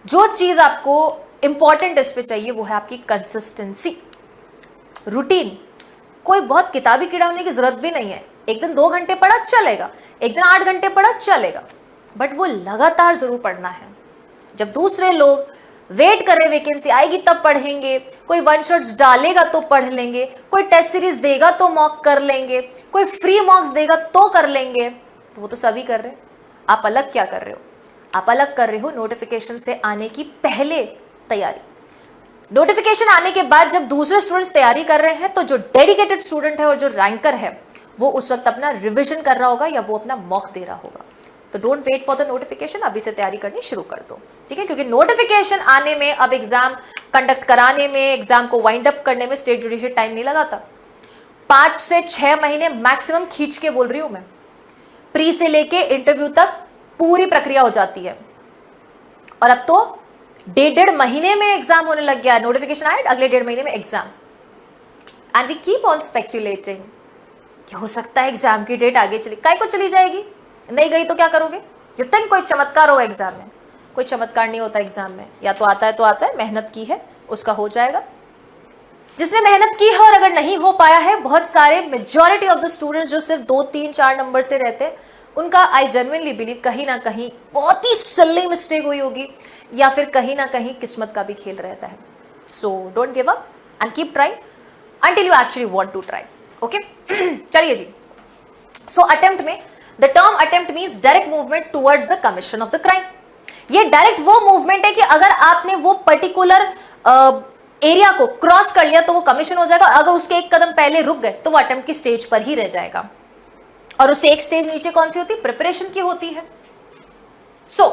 जो चीज़ आपको इंपॉर्टेंट इस पे चाहिए वो है आपकी कंसिस्टेंसी, रूटीन। कोई बहुत किताबी कीड़ा होने की जरूरत भी नहीं है, एक दिन 2 घंटे पढ़ा चलेगा, एक दिन 8 घंटे पढ़ा चलेगा, बट वो लगातार जरूर पढ़ना है। जब दूसरे लोग वेट कर रहे वैकेंसी आएगी तब पढ़ेंगे, कोई वन शॉट्स डालेगा तो पढ़ लेंगे, कोई टेस्ट सीरीज देगा तो मॉक कर लेंगे, कोई फ्री मॉक्स देगा तो कर लेंगे, तो वो तो सभी कर रहे हैं। आप अलग क्या कर रहे हो? आप अलग कर रहे हो नोटिफिकेशन से आने की पहले तैयारी। नोटिफिकेशन आने के बाद जब दूसरे स्टूडेंट्स तैयारी कर रहे हैं तो जो डेडिकेटेड स्टूडेंट है और जो रैंकर है वो उस वक्त अपना रिविजन कर रहा होगा या वो अपना मॉक दे रहा होगा। तो don't wait for the notification, अभी से तैयारी करनी शुरू कर दो। ठीक है, क्योंकि नोटिफिकेशन आने में, अब एग्जाम कंडक्ट कराने में, एग्जाम को वाइंड अप करने में स्टेट जुडिशरी टाइम नहीं लगाता। 5 से 6 महीने मैक्सिमम खींच के बोल रही हूं मैं। प्री से लेके इंटरव्यू तक पूरी प्रक्रिया हो जाती है, और अब तो 1.5 महीने में एग्जाम होने लग गया। नोटिफिकेशन आए, अगले 1.5 महीने में exam, and we keep on speculating कि हो सकता है एग्जाम की डेट आगे चली। काय को चली जाएगी? नहीं गई तो क्या करोगे? यू थिंक कोई चमत्कार होगा एग्जाम में? कोई चमत्कार नहीं होता एग्जाम में, या तो आता है, मेहनत की है उसका हो जाएगा। जिसने मेहनत की है और अगर नहीं हो पाया है, बहुत सारे मेजॉरिटी ऑफ द स्टूडेंट्स जो सिर्फ 2, 3, 4 नंबर से रहते हैं, उनका आई जेन्युइनली बिलीव कहीं ना कहीं बहुत ही सल्ली मिस्टेक हुई होगी, या फिर कहीं ना कहीं किस्मत का भी खेल रहता है। So don't give up and keep trying until you actually want to try. Okay, चलिए जी। सो अटेम्प्ट में the term attempt means direct movement towards the commission of the crime. ये डायरेक्ट वो मूवमेंट है कि अगर आपने वो पर्टिकुलर एरिया को क्रॉस कर लिया तो वो कमीशन हो जाएगा, अगर उसके एक कदम पहले रुक गए तो वो अटेम्प्ट की स्टेज पर ही रह जाएगा। और उससे एक स्टेज नीचे कौन सी होती है? प्रिपरेशन की होती है। So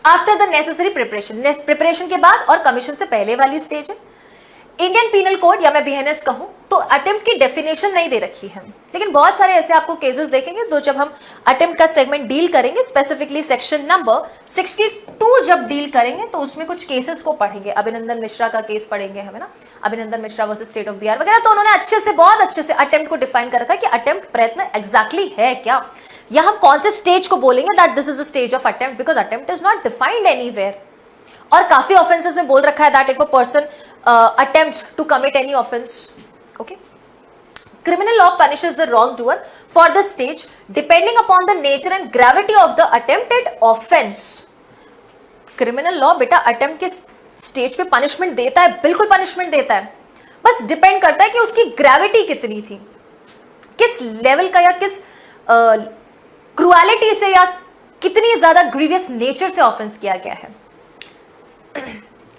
after the necessary preparation के बाद और कमीशन से पहले वाली स्टेज है। इंडियन पीनल कोड, या मैं बीएनएस कहूं तो अटेम्प्ट की डेफिनेशन नहीं दे रखी है, लेकिन बहुत सारे ऐसे आपको केसेस देखेंगे तो जब हम अटेम्प्ट का सेगमेंट डील करेंगे, स्पेसिफिकली सेक्शन नंबर 62 जब डील करेंगे तो उसमें कुछ केसेस को पढ़ेंगे। अभिनंदन मिश्रा का केस पढ़ेंगे हम, है ना, अभिनंदन Mishra versus state of Bihar वगैरह। तो उन्होंने अच्छे से, बहुत अच्छे से अटेम्प्ट को डिफाइन कर रखा कि अटेम्प्ट प्रयत्न एग्जैक्टली है क्या, या हम कौन से स्टेज को बोलेंगे that this is a stage of attempt, because attempt is not defined anywhere. और काफी ऑफेंसेस में बोल रखा है that if a person attempts to commit any offense, okay, criminal law punishes the wrongdoer for the stage depending upon the nature and gravity of the attempted offense. criminal law बेटा attempt के stage पे punishment देता है, बिल्कुल punishment देता है, बस depend करता है कि उसकी ग्रेविटी कितनी थी, किस लेवल का, या किस क्रुएलिटी से, या कितनी ज्यादा ग्रीवियस नेचर से ऑफेंस किया गया है।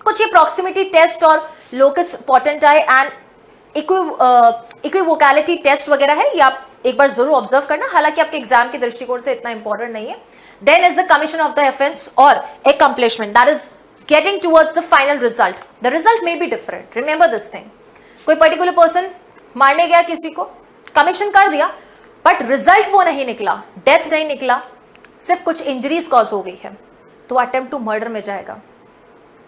कुछ ये प्रॉक्सिमिटी टेस्ट और लोकस पोटेंटाई एंड इक्विवोकैलिटी टेस्ट वगैरह है, ये आप एक बार जरूर ऑब्जर्व करना, हालांकि आपके एग्जाम के दृष्टिकोण से इतना इंपॉर्टेंट नहीं है। Then is the commission of the offence और accomplishment, that is getting towards the final result. The result may be different, remember this thing. कोई पर्टिकुलर पर्सन मारने गया किसी को, कमीशन कर दिया, बट रिजल्ट वो नहीं निकला, डेथ नहीं निकला, सिर्फ कुछ इंजरीज कॉज हो गई है, तो अटेम्प्ट टू मर्डर में जाएगा।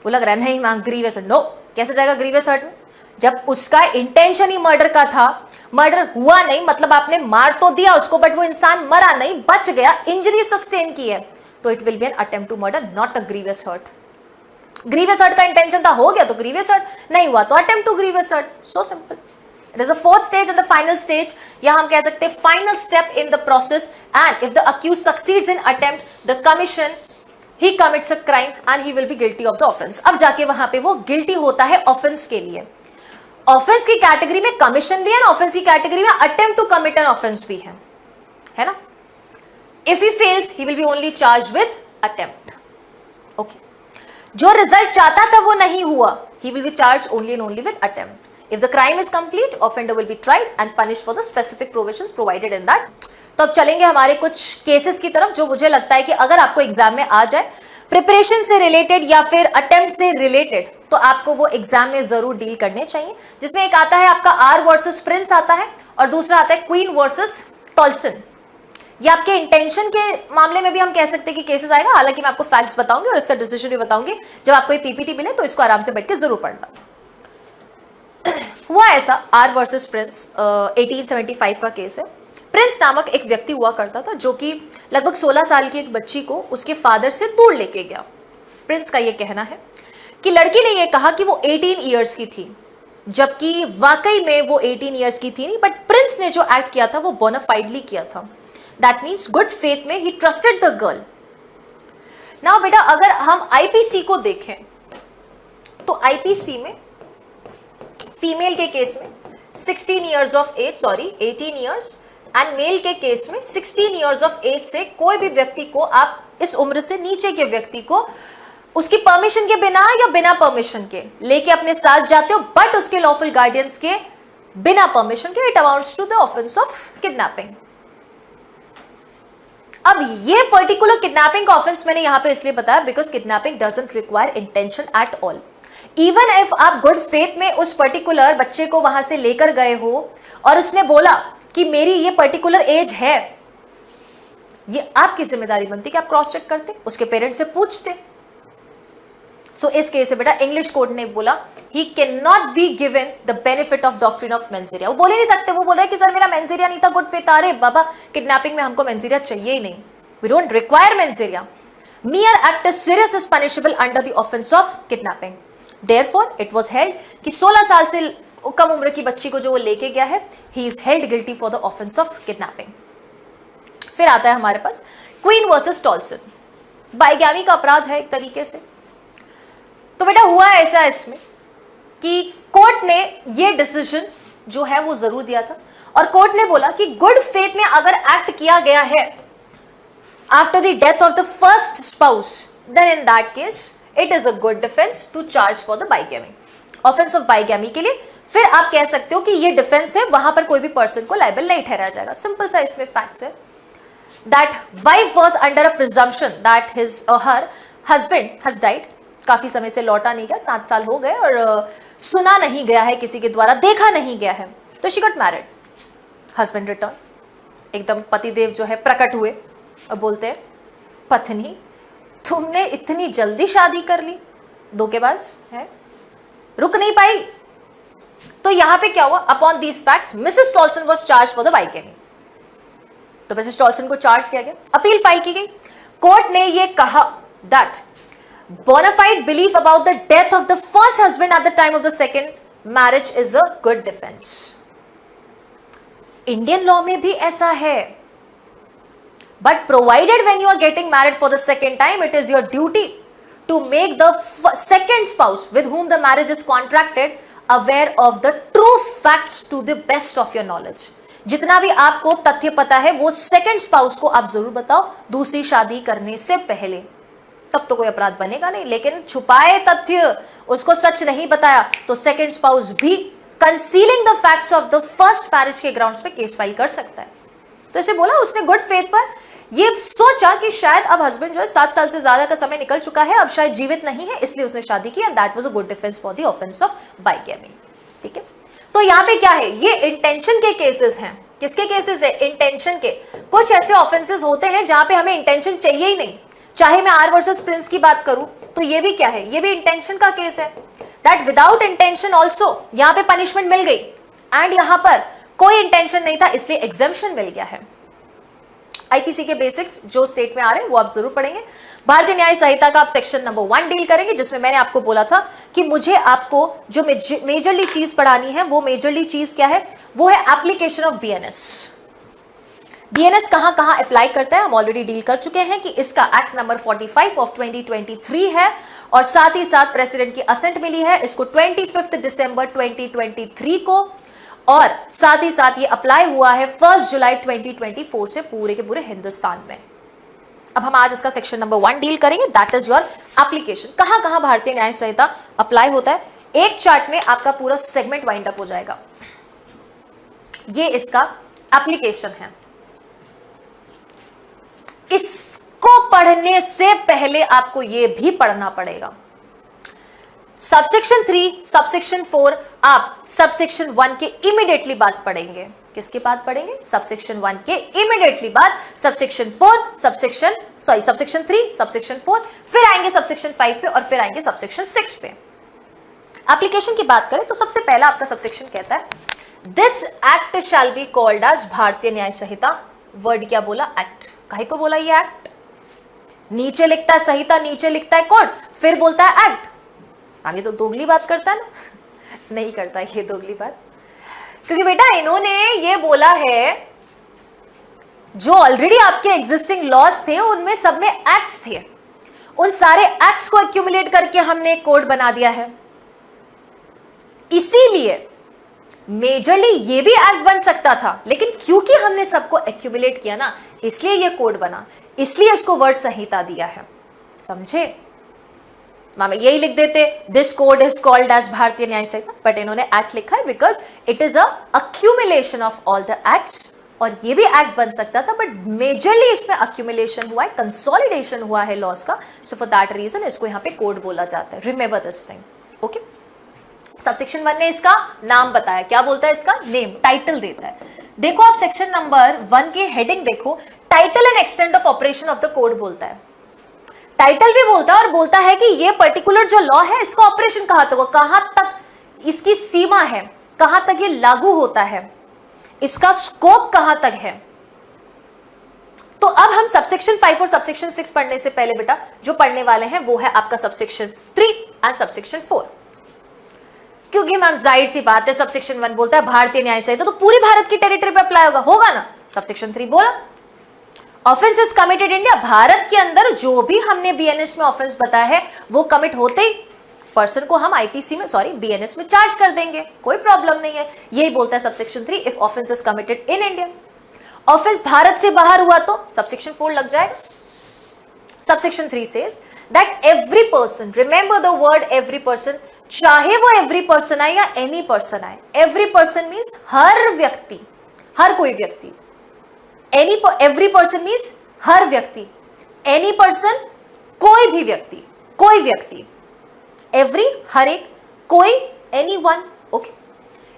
वो लग रहा है नहीं मैम ग्रीवियस हर्ट, नो, कैसे जाएगा ग्रीवियस हर्ट में? जब उसका इंटेंशन ही मर्डर का था, मर्डर हुआ नहीं, मतलब आपने मार तो दिया उसको बट वो इंसान मरा नहीं, बच गया, इंजरी सस्टेन की है, तो it will be an attempt to murder, not a grievous hurt. Grievous hurt का इंटेंशन था, हो गया तो ग्रीवियस हर्ट, नहीं हुआ तो attempt to grievous hurt, so simple. It is a fourth stage and the final stage, या हम कह सकते हैं final step in the process, and if the accused succeeds in attempt the commission he commits a crime and he will be guilty of the offence. अब जाके वहां पे वो गिल्टी होता है ऑफेंस के लिए। ऑफेंस की कैटेगरी में कमीशन भी है, ऑफेंस की कैटेगरी में attempt to commit an offence भी है ना। If he fails he will be only charge with attempt. Okay, जो रिजल्ट चाहता था वो नहीं हुआ, he will be charged only and only with attempt. If the crime is complete, offender will be tried and punished for the specific provisions provided in that. तो अब चलेंगे हमारे कुछ केसेस की तरफ जो मुझे लगता है कि अगर आपको एग्जाम में आ जाए, प्रिपरेशन से रिलेटेड या फिर अटेम्प्ट से रिलेटेड, तो आपको वो एग्जाम में जरूर डील करने चाहिए। जिसमें एक आता है आपका आर वर्सेस प्रिंस आता है, और दूसरा आता है क्वीन वर्सेस टॉल्सन। ये आपके इंटेंशन के मामले में भी हम कह सकते हैं कि केसेस आएगा, हालांकि मैं आपको फैक्ट्स बताऊंगी और इसका डिसीजन भी बताऊंगी। जब आपको ये पीपीटी मिले तो इसको आराम से बैठ के जरूर पढ़ना। हुआ ऐसा, आर वर्सेस प्रिंस 1875 का केस है। प्रिंस नामक एक व्यक्ति हुआ करता था जो कि लगभग 16 साल की एक बच्ची को उसके फादर से दूर लेके गया। प्रिंस का यह कहना है कि लड़की ने यह कहा कि वो 18 ईयर्स की थी, जबकि वाकई में वो 18 ईयर्स की थी नहीं, बट प्रिंस ने जो एक्ट किया था वो बोनाफाइडली किया था। That means good faith में he trusted the girl. Now बेटा अगर हम IPC को देखें तो IPC में फीमेल के केस में 18 years एंड मेल के केस में 16 years of age से कोई भी व्यक्ति को आप इस उम्र से नीचे के व्यक्ति को उसकी परमिशन के बिना या बिना परमिशन के लेके अपने साथ जाते हो, बट उसके लॉफुल गार्डियंस के बिना परमिशन के, it amounts to the offence of kidnapping. अब ये पर्टिकुलर किडनैपिंग का ऑफेंस मैंने यहां पे इसलिए बताया because kidnapping doesn't require intention at all. Even if आप गुड फेथ में उस पर्टिकुलर बच्चे को वहां से लेकर गए हो और उसने बोला कि मेरी ये पर्टिकुलर एज है, ये आपकी जिम्मेदारी बनती कि आप क्रॉस चेक करते, उसके पेरेंट्स से पूछते। सो इस केस से बेटा इंग्लिश कोर्ट ने बोला he can not be given the benefit of doctrine of mens rea. वो बोल ही नहीं सकते, वो बोल रहे कि सर मेरा मेंसेरिया नहीं था, गुड फेथ। अरे बाबा, किडनैपिंग में हमको मेंसेरिया चाहिए ही नहीं, we don't require mens rea. mere act is serious is punishable under the offense of kidnapping. Therefore it was held कि 16 साल से कम उम्र की बच्ची को जो वो लेके गया है, he is held guilty for the offense of kidnapping. फिर आता है हमारे पास क्वीन वर्सेस टॉल्सन। बाइगैमी का अपराध है एक तरीके से। तो बेटा हुआ ऐसा इसमें कि कोर्ट ने ये डिसीजन जो है वो जरूर दिया था, और कोर्ट ने बोला कि गुड फेथ में अगर एक्ट किया गया है after the death of the first spouse, then in that case it is a good defence to charge for the bigamy, offence of bigamy के लिए। फिर आप कह सकते हो कि ये डिफेंस है, वहां पर कोई भी पर्सन को लायबल नहीं ठहराया जाएगा। सिंपल सा इसमें फैक्ट्स है that wife was under a presumption that his or her husband has died. काफी समय से लौटा नहीं गया, 7 साल हो गए, और सुना नहीं गया है किसी के द्वारा, देखा नहीं गया है। तो she got married. Husband returned. एकदम पतिदेव जो है प्रकट हुए और बोलते हैं, पत्नी तुमने इतनी जल्दी शादी कर ली, धोखेबाज है, रुक नहीं पाई। तो यहां पे क्या हुआ, upon these facts Mrs Tolson was charge for the bigamy. तो मिसेस टॉल्सन को चार्ज किया गया, अपील फाइल की गई। कोर्ट ने यह कहा that bona fide belief about the death of the first husband at the time of the second marriage is a good defence. Indian law में भी ऐसा है, but provided when you are getting married for the second time, it is your duty to make the second spouse with whom the marriage is contracted aware of the true facts to the best of your knowledge. जितना भी आपको तथ्य पता है वो second spouse को आप जरूर बताओ दूसरी शादी करने से पहले, तब तो कोई अपराध बनेगा नहीं। लेकिन छुपाए तथ्य, उसको सच नहीं बताया, तो सेकंड स्पाउस भी concealing the facts of the first marriage के ग्राउंड्स पे केस फाइल कर सकता है। तो इसे बोला, उसने गुड फेथ पर ये सोचा कि शायद अब हस्बैंड जो है 7 साल से ज्यादा का समय निकल चुका है, अब शायद जीवित नहीं है, इसलिए उसने शादी की, and that was a good defence for the offence of bigamy. ठीक है, तो यहां पे क्या है, ये इंटेंशन के केसेस हैं। किसके केसेस है, इंटेंशन के। कुछ ऐसे ऑफेंसेस होते हैं जहां पे हमें इंटेंशन चाहिए ही नहीं। चाहे मैं आर वर्सेस प्रिंस की बात करूं तो ये भी क्या है, ये भी इंटेंशन का केस है, दैट विदाउट इंटेंशन ऑल्सो यहां पे पनिशमेंट मिल गई, एंड यहां पर कोई इंटेंशन नहीं था, इसलिए एग्जेम्पशन मिल गया है। आईपीसी के बेसिक्स जो स्टेट में आ रहे हैं वो आप जरूर पढ़ेंगे। भारतीय न्याय संहिता का आप सेक्शन नंबर 1 डील करेंगे, जिसमें मैंने आपको बोला था कि मुझे आपको जो मेजरली चीज पढ़ानी है, वो मेजरली चीज क्या है, वो है एप्लीकेशन ऑफ बीएनएस। बीएनएस कहां कहां अप्लाई करता है हम ऑलरेडी डील कर चुके हैं कि इसका एक्ट नंबर 45 ऑफ 2023 है, और साथ ही साथ प्रेसिडेंट की असेंट मिली है इसको 25 दिसंबर 2023 को, और साथ ही साथ ये अप्लाई हुआ है 1 जुलाई 2024 से पूरे के पूरे हिंदुस्तान में। अब हम आज इसका सेक्शन नंबर 1 डील करेंगे, दैट इज योर एप्लीकेशन। कहां कहां भारतीय न्याय संहिता अप्लाई होता है, एक चार्ट में आपका पूरा सेगमेंट वाइंड अप हो जाएगा। ये इसका एप्लीकेशन है। इसको पढ़ने से पहले आपको यह भी पढ़ना पड़ेगा सबसेक्शन 3, सबसेक्शन 4 आप सबसेक्शन 1 के इमीडिएटली बाद पढ़ेंगे। किसके बाद पढ़ेंगे? सबसेक्शन 1 के इमीडिएटली बाद सबसेक्शन 3, सबसेक्शन 4, फिर आएंगे सबसेक्शन 5 पे और फिर आएंगे सबसेक्शन 6 पे। एप्लीकेशन की बात करें तो सबसे पहला आपका सबसेक्शन कहता है this act shall be called as Bharatiya Nyaya Samhita. Word क्या बोला? एक्ट। काहे को बोला ये एक्ट? नीचे लिखता है संहिता, नीचे लिखता है कोड, फिर बोलता है एक्ट। अब ये तो दोगली बात करता है ना नहीं करता ये दोगली बात, क्योंकि बेटा इन्होंने ये बोला है जो ऑलरेडी आपके एग्जिस्टिंग लॉज थे उनमें सब में एक्ट्स थे, उन सारे एक्ट्स को एक्यूमुलेट करके हमने कोड बना दिया है। इसीलिए मेजरली ये भी एक्ट बन सकता था, लेकिन क्योंकि हमने सबको एक्यूमुलेट किया ना, इसलिए ये कोड बना, इसलिए इसको वर्ड संहिता दिया है। समझे? मामा यही लिख देते this code is called as Bharatiya Nyaya Sanhita, but इन्होंने एक्ट लिखा है because it is accumulation of all the acts. और ये भी एक्ट बन सकता था, बट मेजरली इसमें अक्यूमुलेशन हुआ है, कंसोलिडेशन हुआ है लॉस का, सो फॉर दैट रीजन इसको यहाँ पे कोड बोला जाता है। Remember this thing, okay. Subsection 1 ने इसका नाम बताया, क्या बोलता है? इसका नेम, टाइटल देता है। देखो आप सेक्शन नंबर 1 की हेडिंग देखो, title and extent of operation of the code बोलता है। टाइटल भी बोलता है और बोलता है कि ये पर्टिकुलर जो लॉ है इसका ऑपरेशन कहां तक, कहां तक इसकी सीमा है, कहां तक ये लागू होता है, इसका स्कोप कहां तक है। तो अब हम सबसेक्शन 5 और सबसेक्शन 6 पढ़ने से पहले बेटा जो पढ़ने वाले हैं वो है आपका सबसेक्शन 3 एंड सबसेक्शन 4, क्योंकि मैम जाहिर सी बात है सबसेक्शन 1 बोलता है भारतीय न्याय संहिता, तो पूरी भारत की टेरिटरी पे अप्लाई होगा ना। सबसेक्शन 3 बोला ऑफेंसेस कमिटेड इंडिया, भारत के अंदर जो भी हमने बीएनएस में ऑफेंस बताया है वो कमिट होते ही पर्सन को हम आईपीसी में बीएनएस में चार्ज कर देंगे, कोई प्रॉब्लम नहीं है। यही बोलता है subsection 3 if offence is committed in India. Offence Bharat से बाहर हुआ तो सबसेक्शन 4 लग जाएगा। Subsection 3 says that every person, remember the word every person, चाहे वो एवरी पर्सन आए या एनी पर्सन आए, एवरी पर्सन मींस हर व्यक्ति, हर कोई व्यक्ति। एवरी पर्सन मींस हर व्यक्ति, एनी पर्सन कोई भी व्यक्ति, कोई व्यक्ति, एवरी हर एक, कोई any one, okay.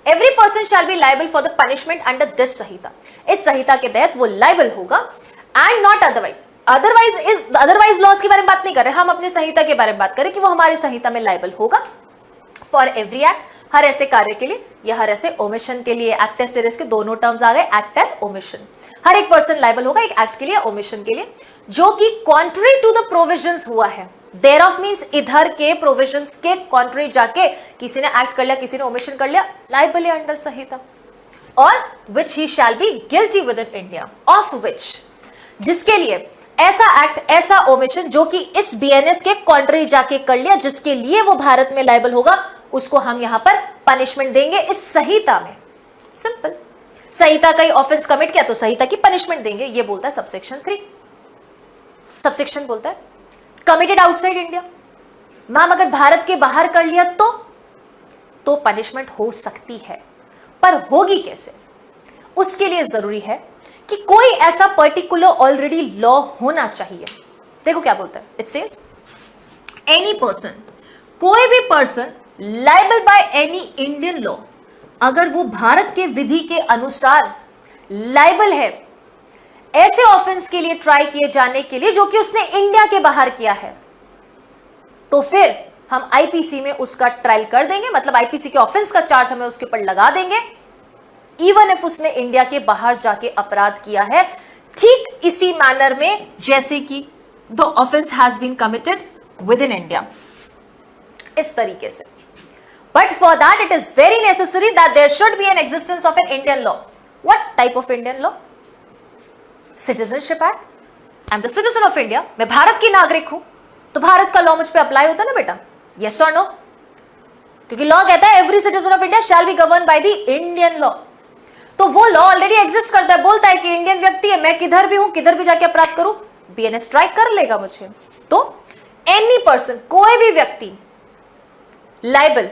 Every person shall be liable for the punishment under this Sanhita, इस संहिता के तहत वो लाइबल होगा and not otherwise. Otherwise loss के बारे में बात नहीं कर रहे हम, अपने संहिता के बारे में बात करें कि वो हमारी संहिता में लाइबल होगा फॉर एवरी एक्ट, हर ऐसे कार्य के लिए या हर ऐसे ओमिशन के लिए। एक्ट एंड सीरियस के दोनों टर्म्स आ गए, एक्ट एंड ओमिशन। हर एक पर्सन लाइबल होगा एक एक्ट के लिए, ओमिशन के लिए, जो कि कॉन्ट्री टू द प्रोविजंस हुआ है। देयर ऑफ मींस इधर के प्रोविजंस के कॉन्ट्री जाके किसी ने एक्ट कर लिया, किसी ने ओमिशन कर लिया, लाइबल है अंडर संहिता। और which he shall be guilty within India, of which, जिसके लिए ऐसा एक्ट, ऐसा ओमिशन जो कि इस बीएनएस के कॉन्ट्री जाके कर लिया, जिसके लिए वो भारत में लाइबल होगा, उसको हम यहां पर पनिशमेंट देंगे इस संहिता में। सिंपल, संहिता का ही ऑफेंस कमिट किया तो संहिता की पनिशमेंट देंगे, ये बोलता है सबसेक्शन 3। सबसेक्शन बोलता है कमिटेड आउटसाइड इंडिया, मैम अगर भारत के बाहर कर लिया तो पनिशमेंट हो सकती है, पर होगी कैसे? उसके लिए जरूरी है कि कोई ऐसा पर्टिकुलर ऑलरेडी लॉ होना चाहिए। देखो क्या बोलता है, इट सेज एनी पर्सन, कोई भी person liable by any Indian law, अगर वो भारत के विधि के अनुसार लाइबल है ऐसे ऑफेंस के लिए ट्राई किए जाने के लिए जो कि उसने इंडिया के बाहर किया है, तो फिर हम आईपीसी में उसका ट्रायल कर देंगे, मतलब आईपीसी के ऑफेंस का चार्ज हमें उसके ऊपर लगा देंगे, इवन इफ उसने इंडिया के बाहर जाके अपराध किया है, ठीक इसी मैनर में जैसे कि the offence has been committed within India, इस तरीके से। But for that it is very necessary that there should be an existence of an Indian law. What type of Indian law? Citizenship act. I am the citizen of India, मैं भारत की नागरिक हूं, तो भारत का law मुझ पे apply होता है ना बेटा, यस और नो? क्योंकि लॉ कहता है every citizen of India shall be govern by the Indian law. तो वो लॉ ऑलरेडी एग्जिस्ट करता है, बोलता है कि इंडियन व्यक्ति है, मैं किधर भी हूं, किधर भी जाके अपराध करूं, बीएनएस स्ट्राइक कर लेगा मुझे। तो एनी पर्सन, कोई भी व्यक्ति, liable,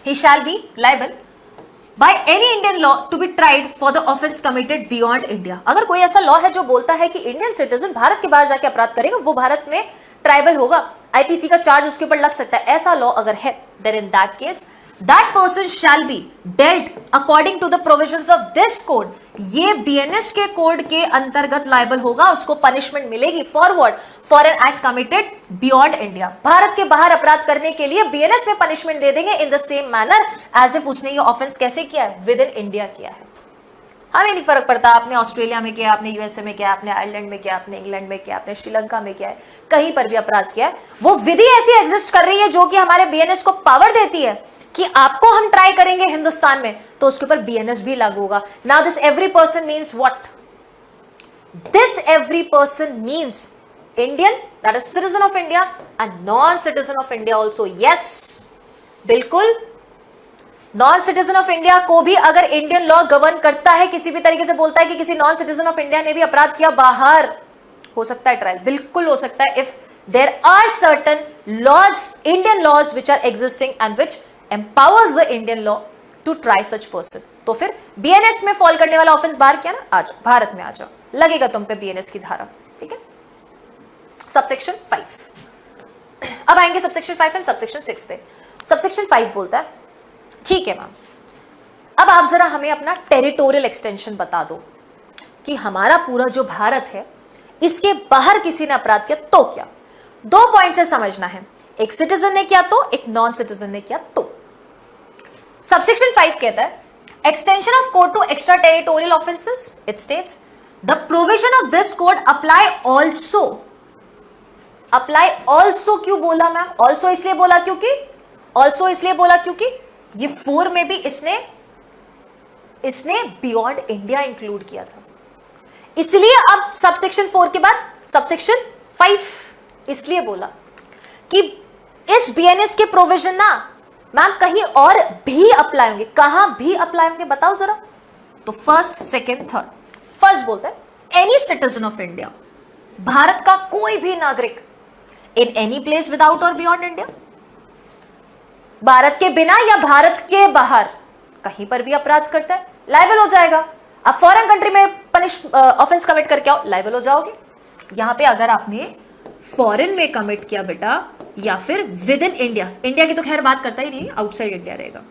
he shall be liable by any Indian law to be tried for the offence committed beyond India. अगर कोई ऐसा लॉ है जो बोलता है कि इंडियन सिटीजन भारत के बाहर जाके अपराध करेगा, वो भारत में ट्राइबल होगा, आईपीसी का चार्ज उसके ऊपर लग सकता है, ऐसा लॉ अगर है, then in that case that person shall be dealt according to the provisions of this code. ये बीएनएस के कोड के अंतर्गत लायबल होगा, उसको पनिशमेंट मिलेगी forward for an act committed beyond India. Bharat के बाहर अपराध करने के लिए बीएनएस में पनिशमेंट दे देंगे in the same manner as if उसने ये ऑफेंस कैसे किया है, विद इन इंडिया किया है। हमें नहीं फर्क पड़ता आपने ऑस्ट्रेलिया में किया, आपने यूएसए में किया, आपने आयरलैंड में किया, आपने इंग्लैंड में किया, आपने श्रीलंका में किया है, कहीं पर भी अपराध किया है, वो विधि ऐसी एग्जिस्ट कर रही है जो कि हमारे बीएनएस को पावर देती है कि आपको हम ट्राई करेंगे हिंदुस्तान में तो उसके ऊपर बीएनएस भी लागू होगा। Now this every person means what? This every person means Indian, that is citizen of India, and non citizen of India also. Yes, बिल्कुल, नॉन सिटीजन ऑफ इंडिया को भी अगर इंडियन लॉ गवर्न करता है, किसी भी तरीके से बोलता है कि किसी नॉन सिटीजन ऑफ इंडिया ने भी अपराध किया, बाहर हो सकता है ट्रायल, बिल्कुल हो सकता है, if there are certain laws, Indian laws which are existing and which empowers the Indian law to try such person। तो फिर बीएनएस में फॉल करने वाला ऑफेंस बाहर किया ना, आ जाओ, भारत में आ जाओ, लगेगा तुम पे बीएनएस की धारा, ठीक है। सबसेक्शन 5, अब आएंगे सबसेक्शन 5 एंड सबसेक्शन 6 पे। सबसेक्शन 5 बोलता है, ठीक है मैम, अब आप जरा हमें अपना टेरिटोरियल एक्सटेंशन बता दो कि हमारा पूरा जो भारत है इसके बाहर किसी ने अपराध किया तो क्या। 2 पॉइंट से समझना है, एक सिटीजन ने किया तो, एक नॉन सिटीजन ने किया तो। सबसेक्शन 5 कहता है extension of code to extra territorial offences. It states the provision of this code apply also. Apply also क्यों बोला मैम? ऑल्सो इसलिए बोला क्योंकि, ऑल्सो इसलिए बोला क्योंकि ये 4 में भी इसने बियॉन्ड इंडिया इंक्लूड किया था, इसलिए अब सबसेक्शन 4 के बाद सबसेक्शन 5 इसलिए बोला कि इस बीएनएस के प्रोविजन ना मैम कहीं और भी अप्लाई होंगे। कहां भी अप्लाई होंगे बताओ जरा? तो फर्स्ट, सेकंड, थर्ड। फर्स्ट बोलता है any citizen of India, Bharat का कोई भी नागरिक, इन एनी प्लेस विदाउट और बियॉन्ड इंडिया, भारत के बिना या भारत के बाहर कहीं पर भी अपराध करता है, लायबल हो जाएगा। आप फॉरेन कंट्री में ऑफेंस कमिट करके आओ, लायबल हो जाओगे। यहां पे अगर आपने फॉरेन में कमिट किया बेटा, या फिर विद इन इंडिया, इंडिया की तो खैर बात करता ही नहीं, आउटसाइड इंडिया रहेगा,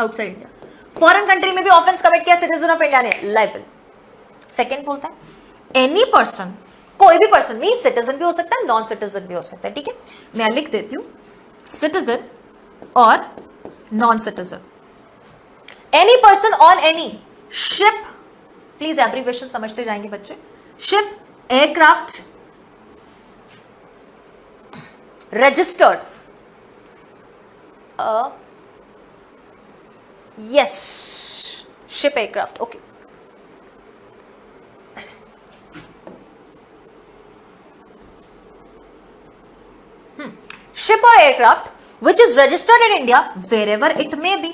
आउटसाइड इंडिया, फॉरेन कंट्री में भी ऑफेंस कमिट किया सिटीजन ऑफ इंडिया ने, लायबल। सेकंड बोलता है एनी पर्सन, कोई भी पर्सन, मीन सिटीजन भी हो सकता है, नॉन सिटीजन भी हो सकता है, ठीक है। मैं लिख देती हूं सिटीजन और non citizen. Any person on any ship, please abbreviation समझते जाएंगे बच्चे, ship, aircraft, registered, yes, ship, aircraft, okay, ship or aircraft which is registered in India wherever it may be।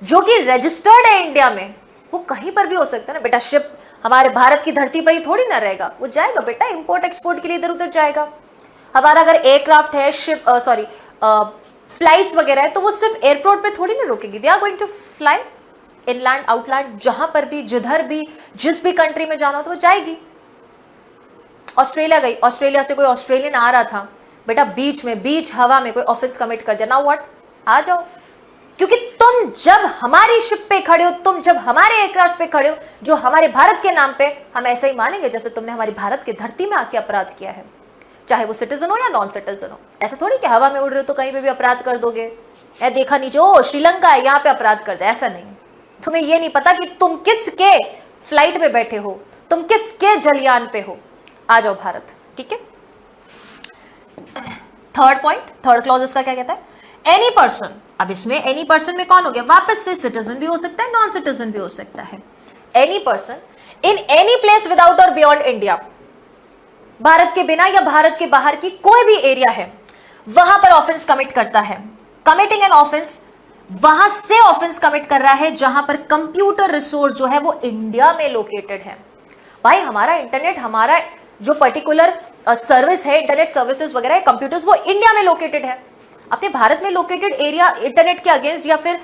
जो कि रजिस्टर्ड है इंडिया में, वो कहीं पर भी हो सकता है ना बेटा। शिप हमारे भारत की धरती पर ही थोड़ी ना रहेगा, वो जाएगा बेटा इंपोर्ट एक्सपोर्ट के लिए इधर उधर जाएगा। हमारा अगर एयरक्राफ्ट है, शिप फ्लाइट्स वगैरह है, तो वो सिर्फ एयरपोर्ट पे थोड़ी ना रुकेगी, they are going to fly inland outland, जहां पर भी, जिधर भी, जिस भी कंट्री में जाना हो तो वो जाएगी। ऑस्ट्रेलिया गई, ऑस्ट्रेलिया से कोई ऑस्ट्रेलियन आ रहा था बेटा, बीच में, बीच हवा में कोई ऑफेंस कमिट कर दिया, नाउ व्हाट, आ जाओ। क्योंकि तुम जब हमारी शिप पे खड़े हो, तुम जब हमारे एयरक्राफ्ट पे खड़े हो, जो हमारे भारत के नाम पे, हम ऐसा ही मानेंगे जैसे तुमने हमारी भारत की धरती में आके अपराध किया है, चाहे वो सिटीजन हो या नॉन सिटीजन हो। ऐसा थोड़ी कि हवा में उड़ रहे हो तो कहीं पे भी अपराध कर दोगे, या देखा नीचे ओ श्रीलंका है यहाँ पे अपराध कर दे, ऐसा नहीं। तुम्हें ये नहीं पता कि तुम किसके फ्लाइट पे बैठे हो, तुम किसके जलयान पे हो, आ जाओ भारत। ठीक है, थर्ड पॉइंट, थर्ड क्लॉज इसका क्या कहता है, एनी पर्सन। अब इसमें एनी पर्सन में कौन हो गया, वापस से सिटीजन भी हो सकता है, नॉन सिटीजन भी हो सकता है। Any person in any place without और बियॉन्ड इंडिया, भारत के बिना या भारत के बाहर की कोई भी एरिया है वहां पर ऑफेंस कमिट करता है। कमिटिंग एन ऑफेंस, वहां से ऑफेंस कमिट कर रहा है जहां पर कंप्यूटर रिसोर्स जो है वो इंडिया में लोकेटेड है। भाई हमारा इंटरनेट, हमारा जो पर्टिकुलर सर्विस है, इंटरनेट सर्विसेज वगैरह, कंप्यूटर्स, वो इंडिया में लोकेटेड है। अपने भारत में लोकेटेड एरिया इंटरनेट के अगेंस्ट या फिर